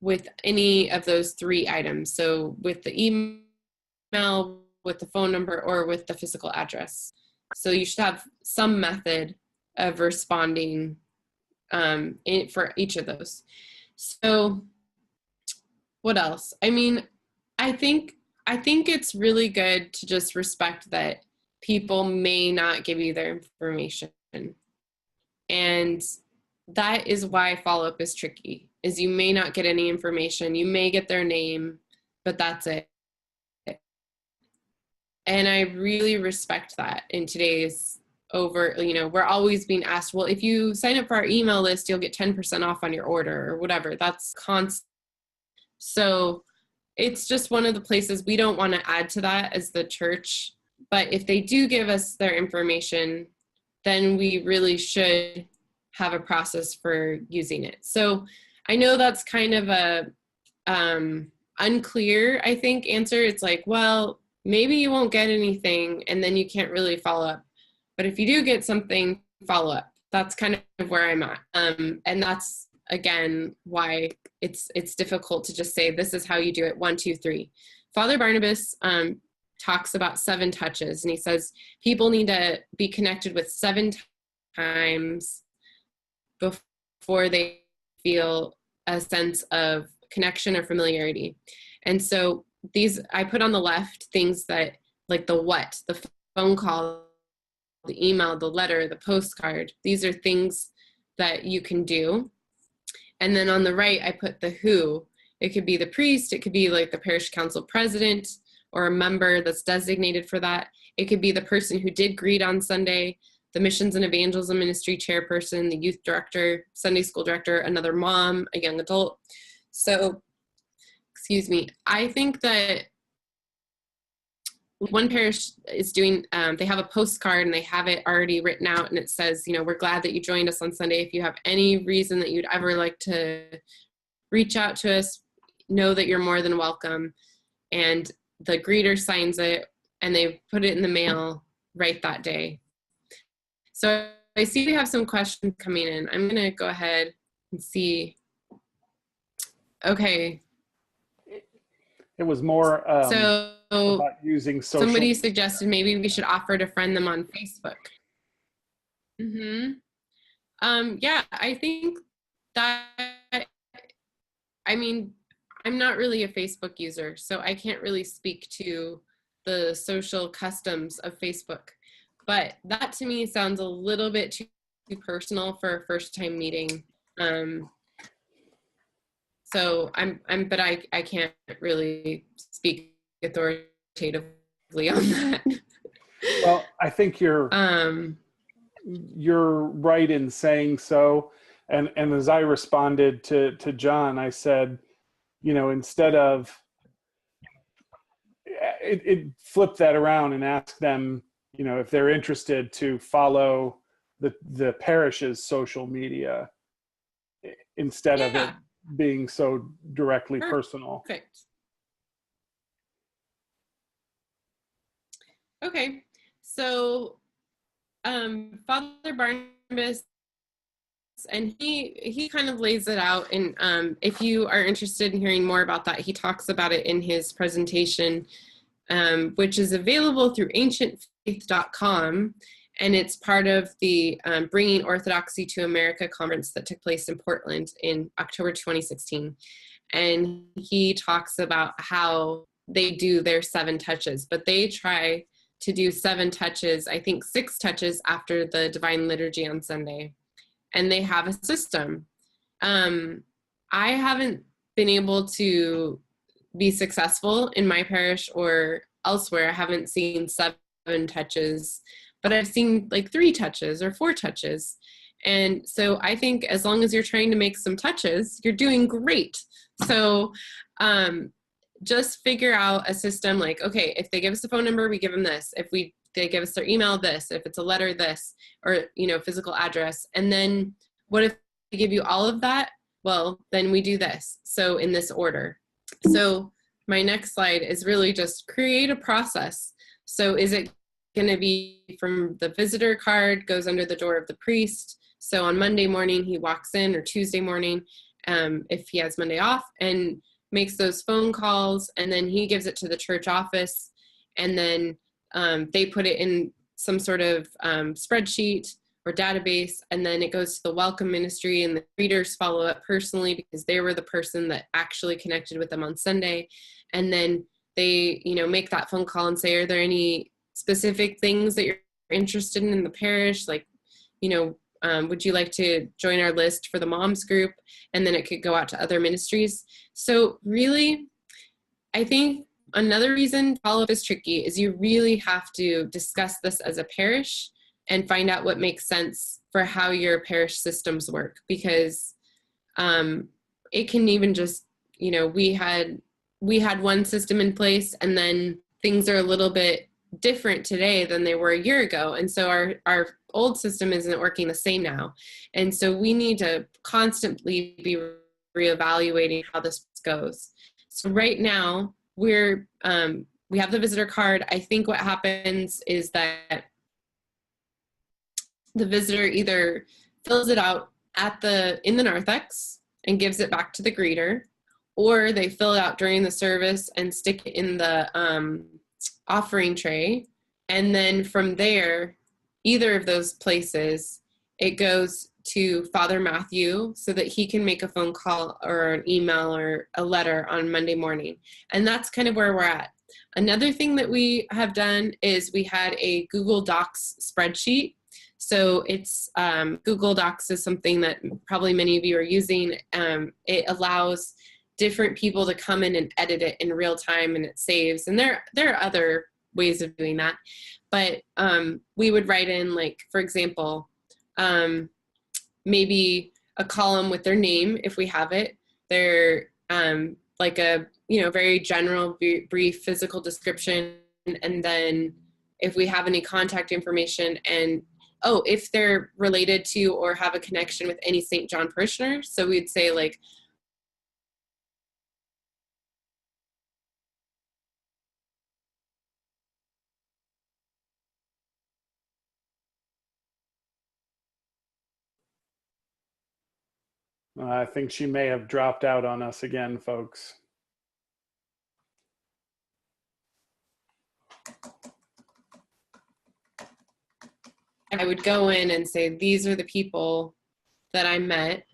with any of those 3 items. So with the email, with the phone number, or with the physical address. So you should have some method of responding for each of those. So what else? I mean, I think it's really good to just respect that people may not give you their information. And that is why follow-up is tricky, is you may not get any information. You may get their name, but that's it. And I really respect that in today's you know, we're always being asked, well, if you sign up for our email list, you'll get 10% off on your order or whatever. That's constant. So it's just one of the places we don't want to add to that as the church. But if they do give us their information, then we really should have a process for using it. So I know that's kind of a unclear, I think, answer. It's like, well, maybe you won't get anything and then you can't really follow up. But if you do get something, follow up. That's kind of where I'm at. And that's, again, why it's difficult to just say, this is how you do it, 1, 2, 3. Father Barnabas talks about 7 touches, and he says people need to be connected with 7 times before they feel a sense of connection or familiarity. And so these, I put on the left things that, like the what, the phone call, the email, the letter, the postcard. These are things that you can do. And then on the right, I put the who. It could be the priest. It could be like the parish council president or a member that's designated for that. It could be the person who did greet on Sunday, the missions and evangelism ministry chairperson, the youth director, Sunday school director, another mom, a young adult. So, excuse me, I think that one parish is doing, they have a postcard and they have it already written out, and it says, you know, we're glad that you joined us on Sunday. If you have any reason that you'd ever like to reach out to us, know that you're more than welcome. And the greeter signs it and they put it in the mail right that day. So I see we have some questions coming in. I'm going to go ahead and see. Okay. It was more so about using social. Somebody suggested maybe we should offer to friend them on Facebook. Yeah, I think that, I mean, I'm not really a Facebook user, so I can't really speak to the social customs of Facebook. But that to me sounds a little bit too personal for a first-time meeting. So but I can't really speak authoritatively on that. Well, I think you're right in saying so. And as I responded to John, I said, you know, instead of it flip that around and ask them, you know, if they're interested to follow the parish's social media instead of it being so directly personal. Perfect. Okay, so Father Barnabas, and he kind of lays it out. And if you are interested in hearing more about that, he talks about it in his presentation, which is available through ancientfaith.com. And it's part of the Bringing Orthodoxy to America conference that took place in Portland in October 2016. And he talks about how they do their 7 touches, but they try to do 7 touches, I think 6 touches after the Divine Liturgy on Sunday. And they have a system. I haven't been able to be successful in my parish or elsewhere. I haven't seen 7 touches, but I've seen like 3 touches or 4 touches. And so I think as long as you're trying to make some touches, you're doing great. So just figure out a system like, okay, if they give us a phone number, we give them this. If they give us their email, this. If it's a letter, this. Or, physical address. And then what if they give you all of that? Well, then we do this. So in this order. So my next slide is really just create a process. So is it going to be from the visitor card goes under the door of the priest? So on Monday morning, he walks in, or Tuesday morning, if he has Monday off, and makes those phone calls, and then he gives it to the church office, and then they put it in some sort of spreadsheet or database, and then it goes to the welcome ministry, and the readers follow up personally because they were the person that actually connected with them on Sunday. And then they, make that phone call and say, are there any specific things that you're interested in the parish? Like, would you like to join our list for the moms group? And then it could go out to other ministries. So really, I think another reason follow-up is tricky is you really have to discuss this as a parish and find out what makes sense for how your parish systems work, because it can even just, we had one system in place, and then things are a little bit different today than they were a year ago. And so our old system isn't working the same now. And so we need to constantly be reevaluating how this goes. So right now we have the visitor card. I think what happens is that the visitor either fills it out in the narthex and gives it back to the greeter, or they fill it out during the service and stick it in the offering tray. And then from there, either of those places, it goes to Father Matthew so that he can make a phone call or an email or a letter on Monday morning. And that's kind of where we're at. Another thing that we have done is we had a Google Docs spreadsheet. So it's Google Docs is something that probably many of you are using. It allows different people to come in and edit it in real time, and it saves. And there are other ways of doing that. But we would write in, like, for example, maybe a column with their name, if we have it, their like a very general brief physical description, and then if we have any contact information, and if they're related to or have a connection with any St. John parishioner. So we'd say, like, I think she may have dropped out on us again, folks. I would go in and say, these are the people that I met.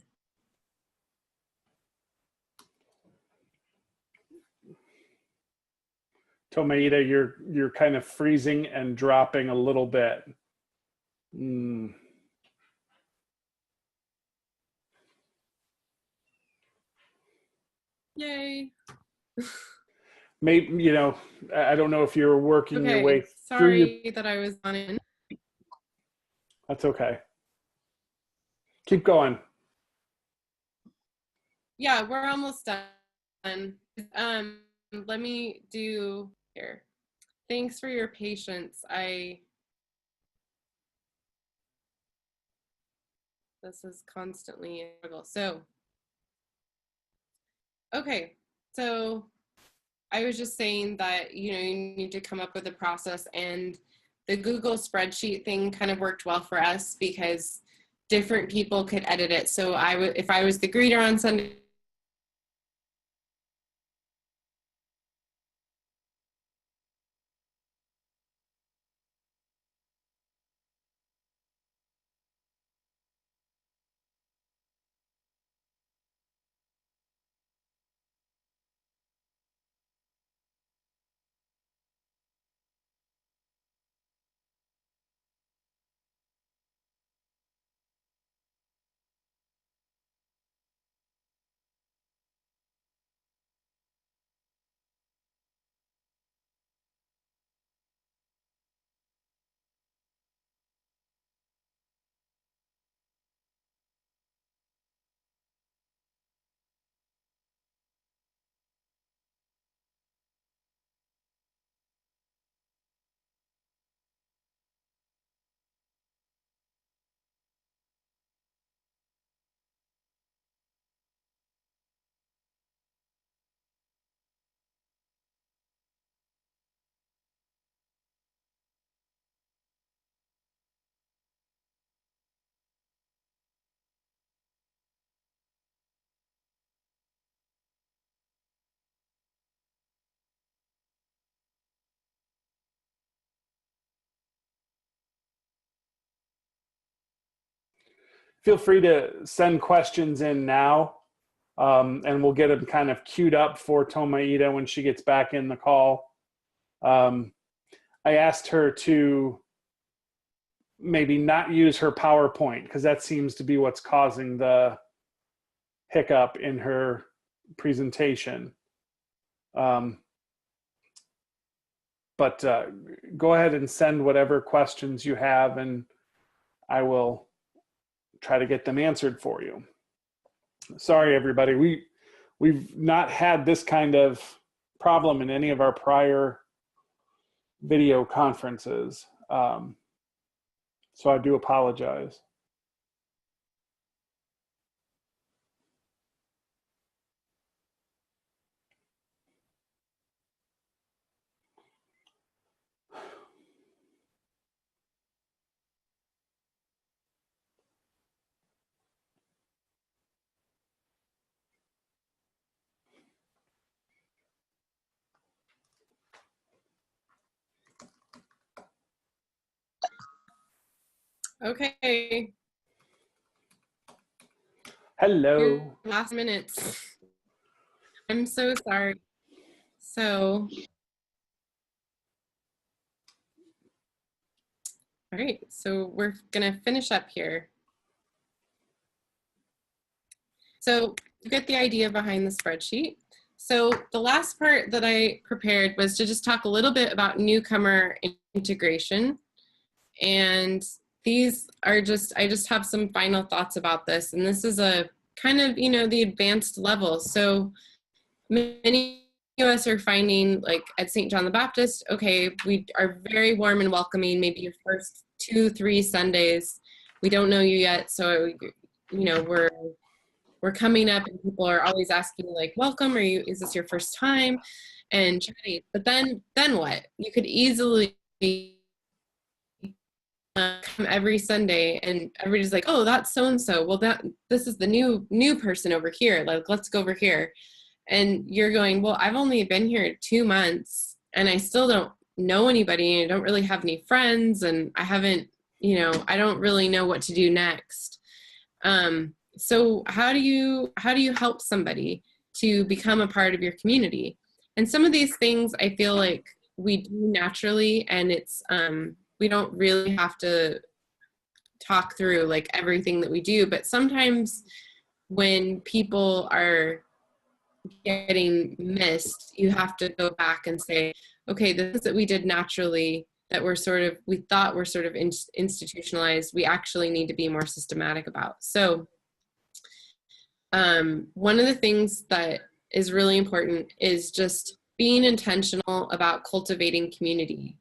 Thomaida, you're kind of freezing and dropping a little bit. Yay. Maybe, I don't know if you're working your way through. Sorry that I was on in. That's okay. Keep going. Yeah, we're almost done. Let me do here. Thanks for your patience. This is constantly a struggle. So, okay. So I was just saying that, you need to come up with a process, and Google spreadsheet thing kind of worked well for us because different people could edit it. So if I was the greeter on Sunday, Feel free to send questions in now, and we'll get them kind of queued up for Thomaida when she gets back in the call. I asked her to maybe not use her PowerPoint because that seems to be what's causing the hiccup in her presentation. But go ahead and send whatever questions you have, and I will try to get them answered for you. Sorry, everybody. We've not had this kind of problem in any of our prior video conferences. So I do apologize. okay, Hello. last minutes. I'm so sorry. So, all right, so we're gonna finish up here. So you get the idea behind the spreadsheet. So the last part that I prepared was to just talk a little bit about newcomer integration. And these are just, I just have some final thoughts about this. And this is a kind of, you know, the advanced level. So many of us are finding, like at St. John the Baptist, okay, we are very warm and welcoming, maybe your first 2-3 Sundays. We don't know you yet. So, you know, we're coming up and people are always asking like, welcome, is this your first time? And chatting. But then what? You could easily come every Sunday and everybody's like, oh, that's so-and-so. Well, this is the new person over here. Like, let's go over here. And you're going, well, I've only been here 2 months and I still don't know anybody and I don't really have any friends and I haven't, you know, I don't really know what to do next. So how do you help somebody to become a part of your community? And some of these things I feel like we do naturally, and it's we don't really have to talk through like everything that we do, but sometimes when people are getting missed, you have to go back and say, okay, the things that we did naturally that we thought were sort of institutionalized, we actually need to be more systematic about. So one of the things that is really important is just being intentional about cultivating community.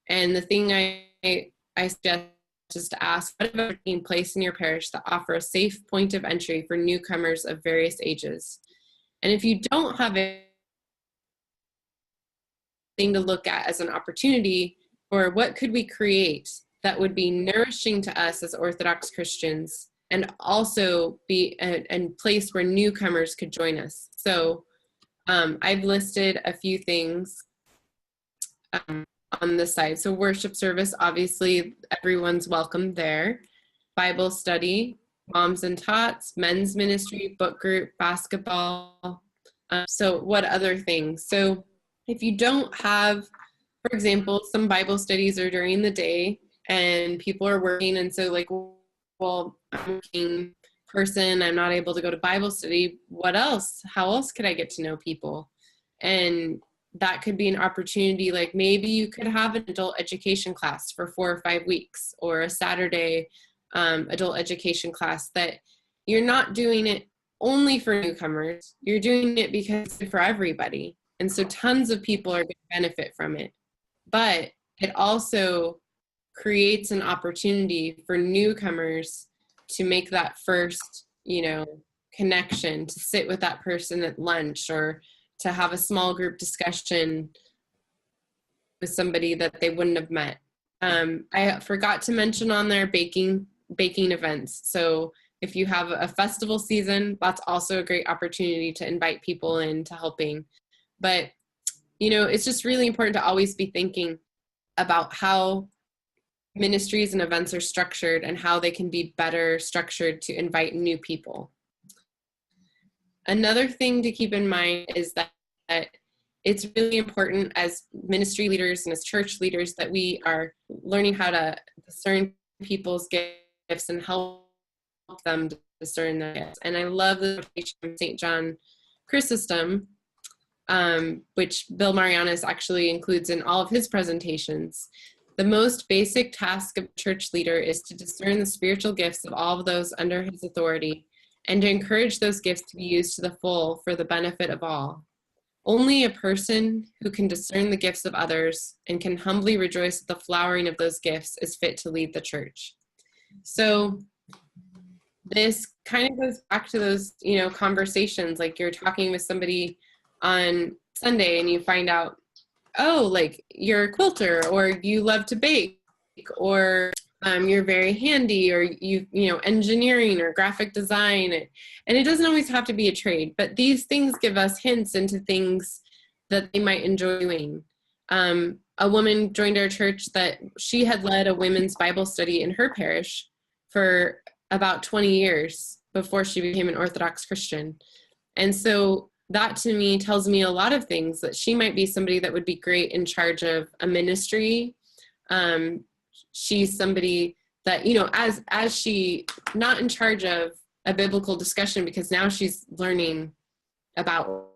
And the thing I suggest is to ask, what about being placed in your parish that offer a safe point of entry for newcomers of various ages? And if you don't have anything to look at as an opportunity or what could we create that would be nourishing to us as Orthodox Christians and also be a place where newcomers could join us. So I've listed a few things on the side. So worship service, obviously everyone's welcome there. Bible study, moms and tots, men's ministry, book group, basketball. So what other things? So if you don't have, for example, some Bible studies are during the day and people are working, and so like, well, I'm a working person, I'm not able to go to Bible study. What else? How else could I get to know people? And that could be an opportunity. Like maybe you could have an adult education class for 4 or 5 weeks, or a Saturday adult education class that you're not doing it only for newcomers. You're doing it because it's for everybody. And so tons of people are going to benefit from it. But it also creates an opportunity for newcomers to make that first, connection, to sit with that person at lunch, or to have a small group discussion with somebody that they wouldn't have met. I forgot to mention on there baking events. So if you have a festival season, that's also a great opportunity to invite people into helping. But, it's just really important to always be thinking about how ministries and events are structured and how they can be better structured to invite new people. Another thing to keep in mind is that it's really important as ministry leaders and as church leaders that we are learning how to discern people's gifts and help them discern their gifts. And I love the quotation from St. John Chrysostom, which Bill Marianas actually includes in all of his presentations. The most basic task of a church leader is to discern the spiritual gifts of all of those under his authority and to encourage those gifts to be used to the full for the benefit of all. Only a person who can discern the gifts of others and can humbly rejoice at the flowering of those gifts is fit to lead the church. So this kind of goes back to those, conversations, like you're talking with somebody on Sunday and you find out, oh, like you're a quilter, or you love to bake, or you're very handy, or engineering or graphic design. And it doesn't always have to be a trade, but these things give us hints into things that they might enjoy doing. A woman joined our church that she had led a women's Bible study in her parish for about 20 years before she became an Orthodox Christian. And so that to me tells me a lot of things, that she might be somebody that would be great in charge of a ministry. She's somebody that, as she, not in charge of a biblical discussion, because now she's learning about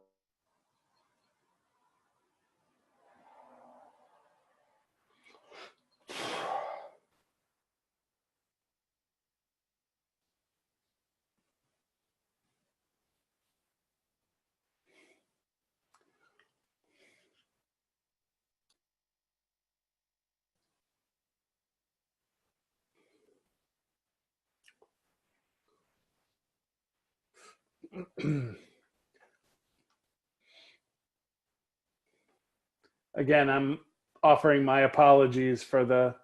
Again, I'm offering my apologies for the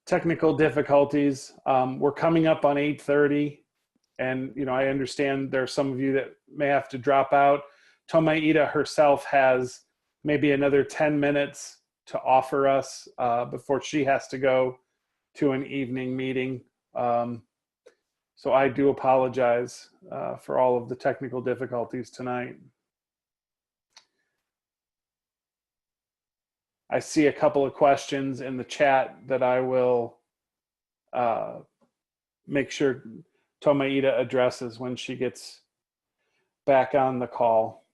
technical difficulties. We're coming up on 8:30, and I understand there are some of you that may have to drop out. Thomaida herself has maybe another 10 minutes to offer us before she has to go to an evening meeting. So I do apologize for all of the technical difficulties tonight. I see a couple of questions in the chat that I will make sure Thomaida addresses when she gets back on the call.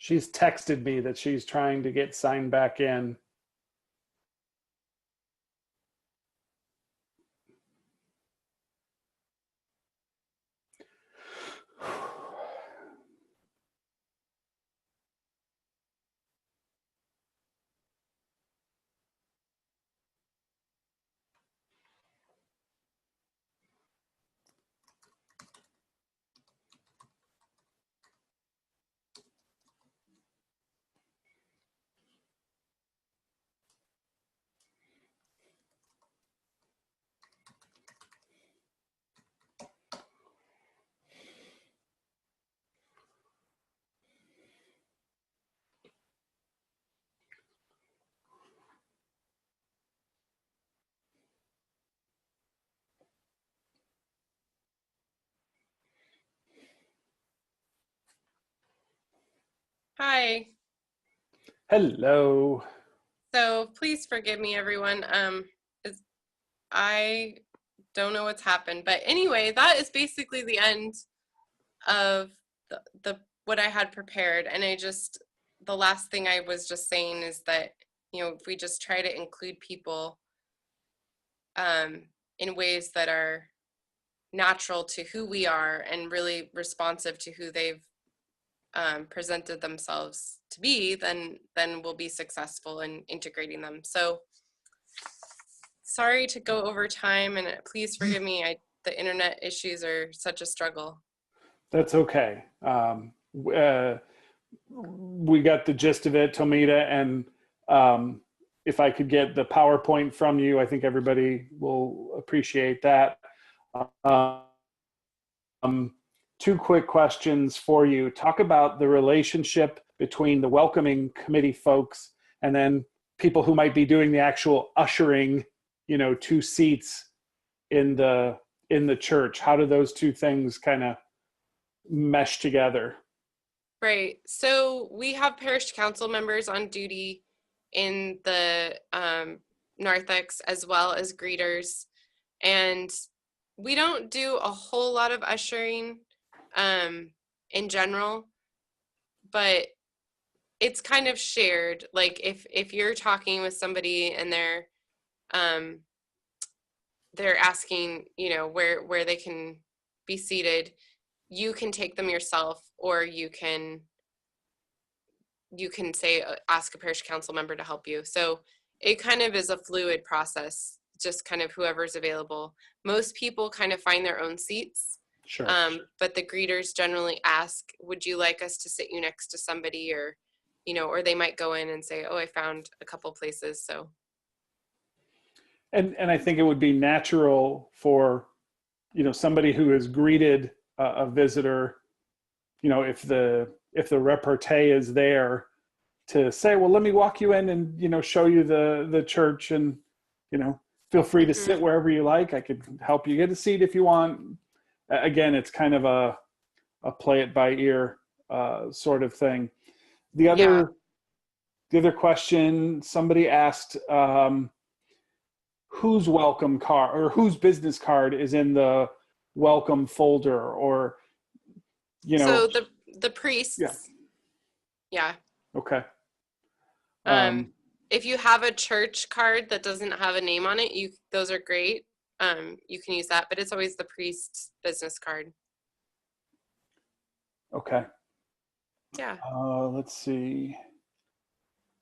She's texted me that she's trying to get signed back in. Hi. Hello. So please forgive me, everyone. I don't know what's happened, but anyway, that is basically the end of the what I had prepared. And the last thing I was just saying is that, if we just try to include people in ways that are natural to who we are and really responsive to who they've presented themselves to be, then we'll be successful in integrating them. So sorry to go over time, and please forgive me. The internet issues are such a struggle. That's okay. We got the gist of it, Thomaida, and if I could get the PowerPoint from you, I think everybody will appreciate that. Two quick questions for you. Talk about the relationship between the welcoming committee folks and then people who might be doing the actual ushering, to seats in the church. How do those two things kind of mesh together? Right. So we have parish council members on duty in the narthex as well as greeters, and we don't do a whole lot of ushering in general, but it's kind of shared. Like if you're talking with somebody and they're asking, where they can be seated, you can take them yourself, or you can say, ask a parish council member to help you. So it kind of is a fluid process, just kind of whoever's available. Most people kind of find their own seats. Sure. But the greeters generally ask, would you like us to sit you next to somebody, or, or they might go in and say, oh, I found a couple places. So. And I think it would be natural for, somebody who has greeted a visitor, if the repartee is there, to say, well, let me walk you in and, show you the church, and, feel free to sit wherever you like. I could help you get a seat if you want. Again, it's kind of a play it by ear sort of thing. The other question somebody asked, whose welcome card or whose business card is in the welcome folder, or, So the priests. Yeah. Okay. If you have a church card that doesn't have a name on it, those are great. You can use that, but it's always the priest's business card. Okay. Yeah. Let's see.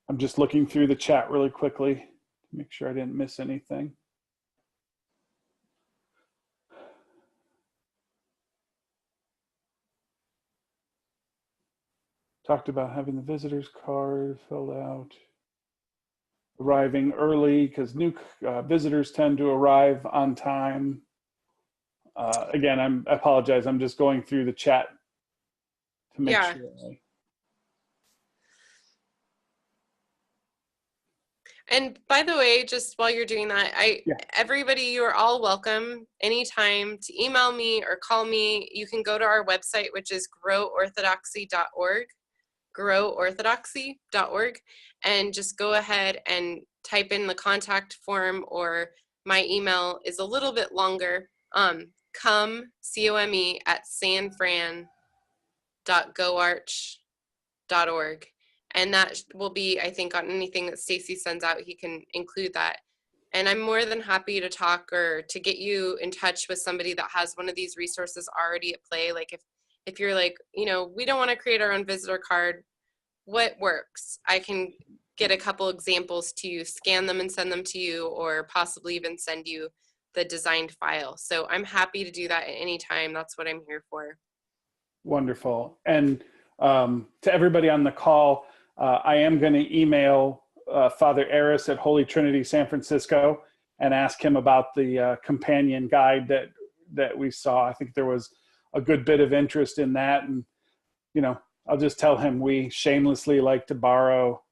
I'm just looking through the chat really quickly to make sure I didn't miss anything. Talked about having the visitor's card filled out. Arriving early, because new visitors tend to arrive on time. Again, I apologize. I'm just going through the chat to make sure. And by the way, just while you're doing that, everybody, you are all welcome anytime to email me or call me. You can go to our website, which is groworthodoxy.org, and just go ahead and type in the contact form, or my email is a little bit longer. COME at sanfran.goarch .org. And that will be, I think, on anything that Stacy sends out, he can include that. And I'm more than happy to talk or to get you in touch with somebody that has one of these resources already at play. Like if you're like, you know, we don't want to create our own visitor card, what works? I can get a couple examples to you, scan them and send them to you, or possibly even send you the designed file. So I'm happy to do that at any time. That's what I'm here for. Wonderful. And to everybody on the call, I am going to email Father Eris at Holy Trinity San Francisco and ask him about the companion guide that we saw. I think there was a good bit of interest in that. And, you know, I'll just tell him we shamelessly like to borrow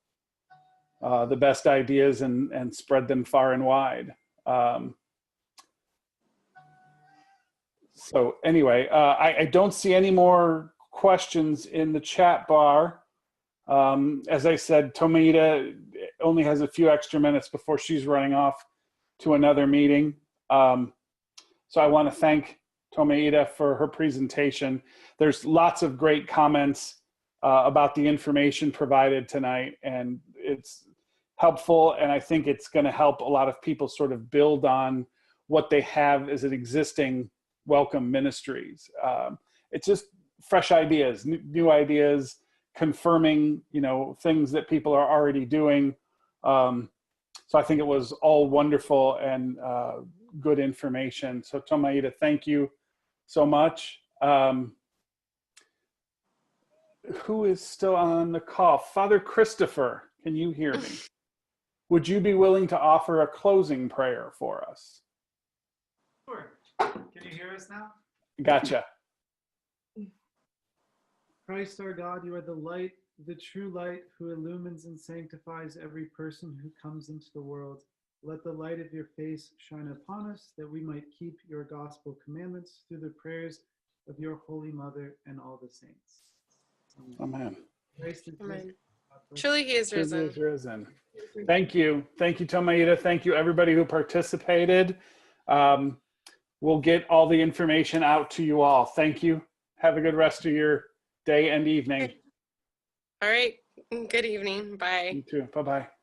the best ideas and spread them far and wide. So anyway, I don't see any more questions in the chat bar. As I said, Thomaida only has a few extra minutes before she's running off to another meeting. So I want to thank Thomaida for her presentation. There's lots of great comments about the information provided tonight, and it's helpful, and I think it's going to help a lot of people sort of build on what they have as an existing Welcome Ministries. It's just fresh ideas, new ideas, confirming, you know, things that people are already doing. So I think it was all wonderful and good information. So Thomaida, thank you so much. Who is still on the call? Father Christopher, can you hear me? Would you be willing to offer a closing prayer for us? Sure. Can you hear us now? Gotcha. Christ our God, you are the light, the true light, who illumines and sanctifies every person who comes into the world. Let the light of your face shine upon us, that we might keep your gospel commandments through the prayers of your Holy Mother and all the saints. Amen. Christ is risen. Truly he is risen. He is risen. Thank you. Thank you, Thomaida. Thank you, everybody who participated. We'll get all the information out to you all. Thank you. Have a good rest of your day and evening. All right. Good evening. Bye. You too. Bye-bye.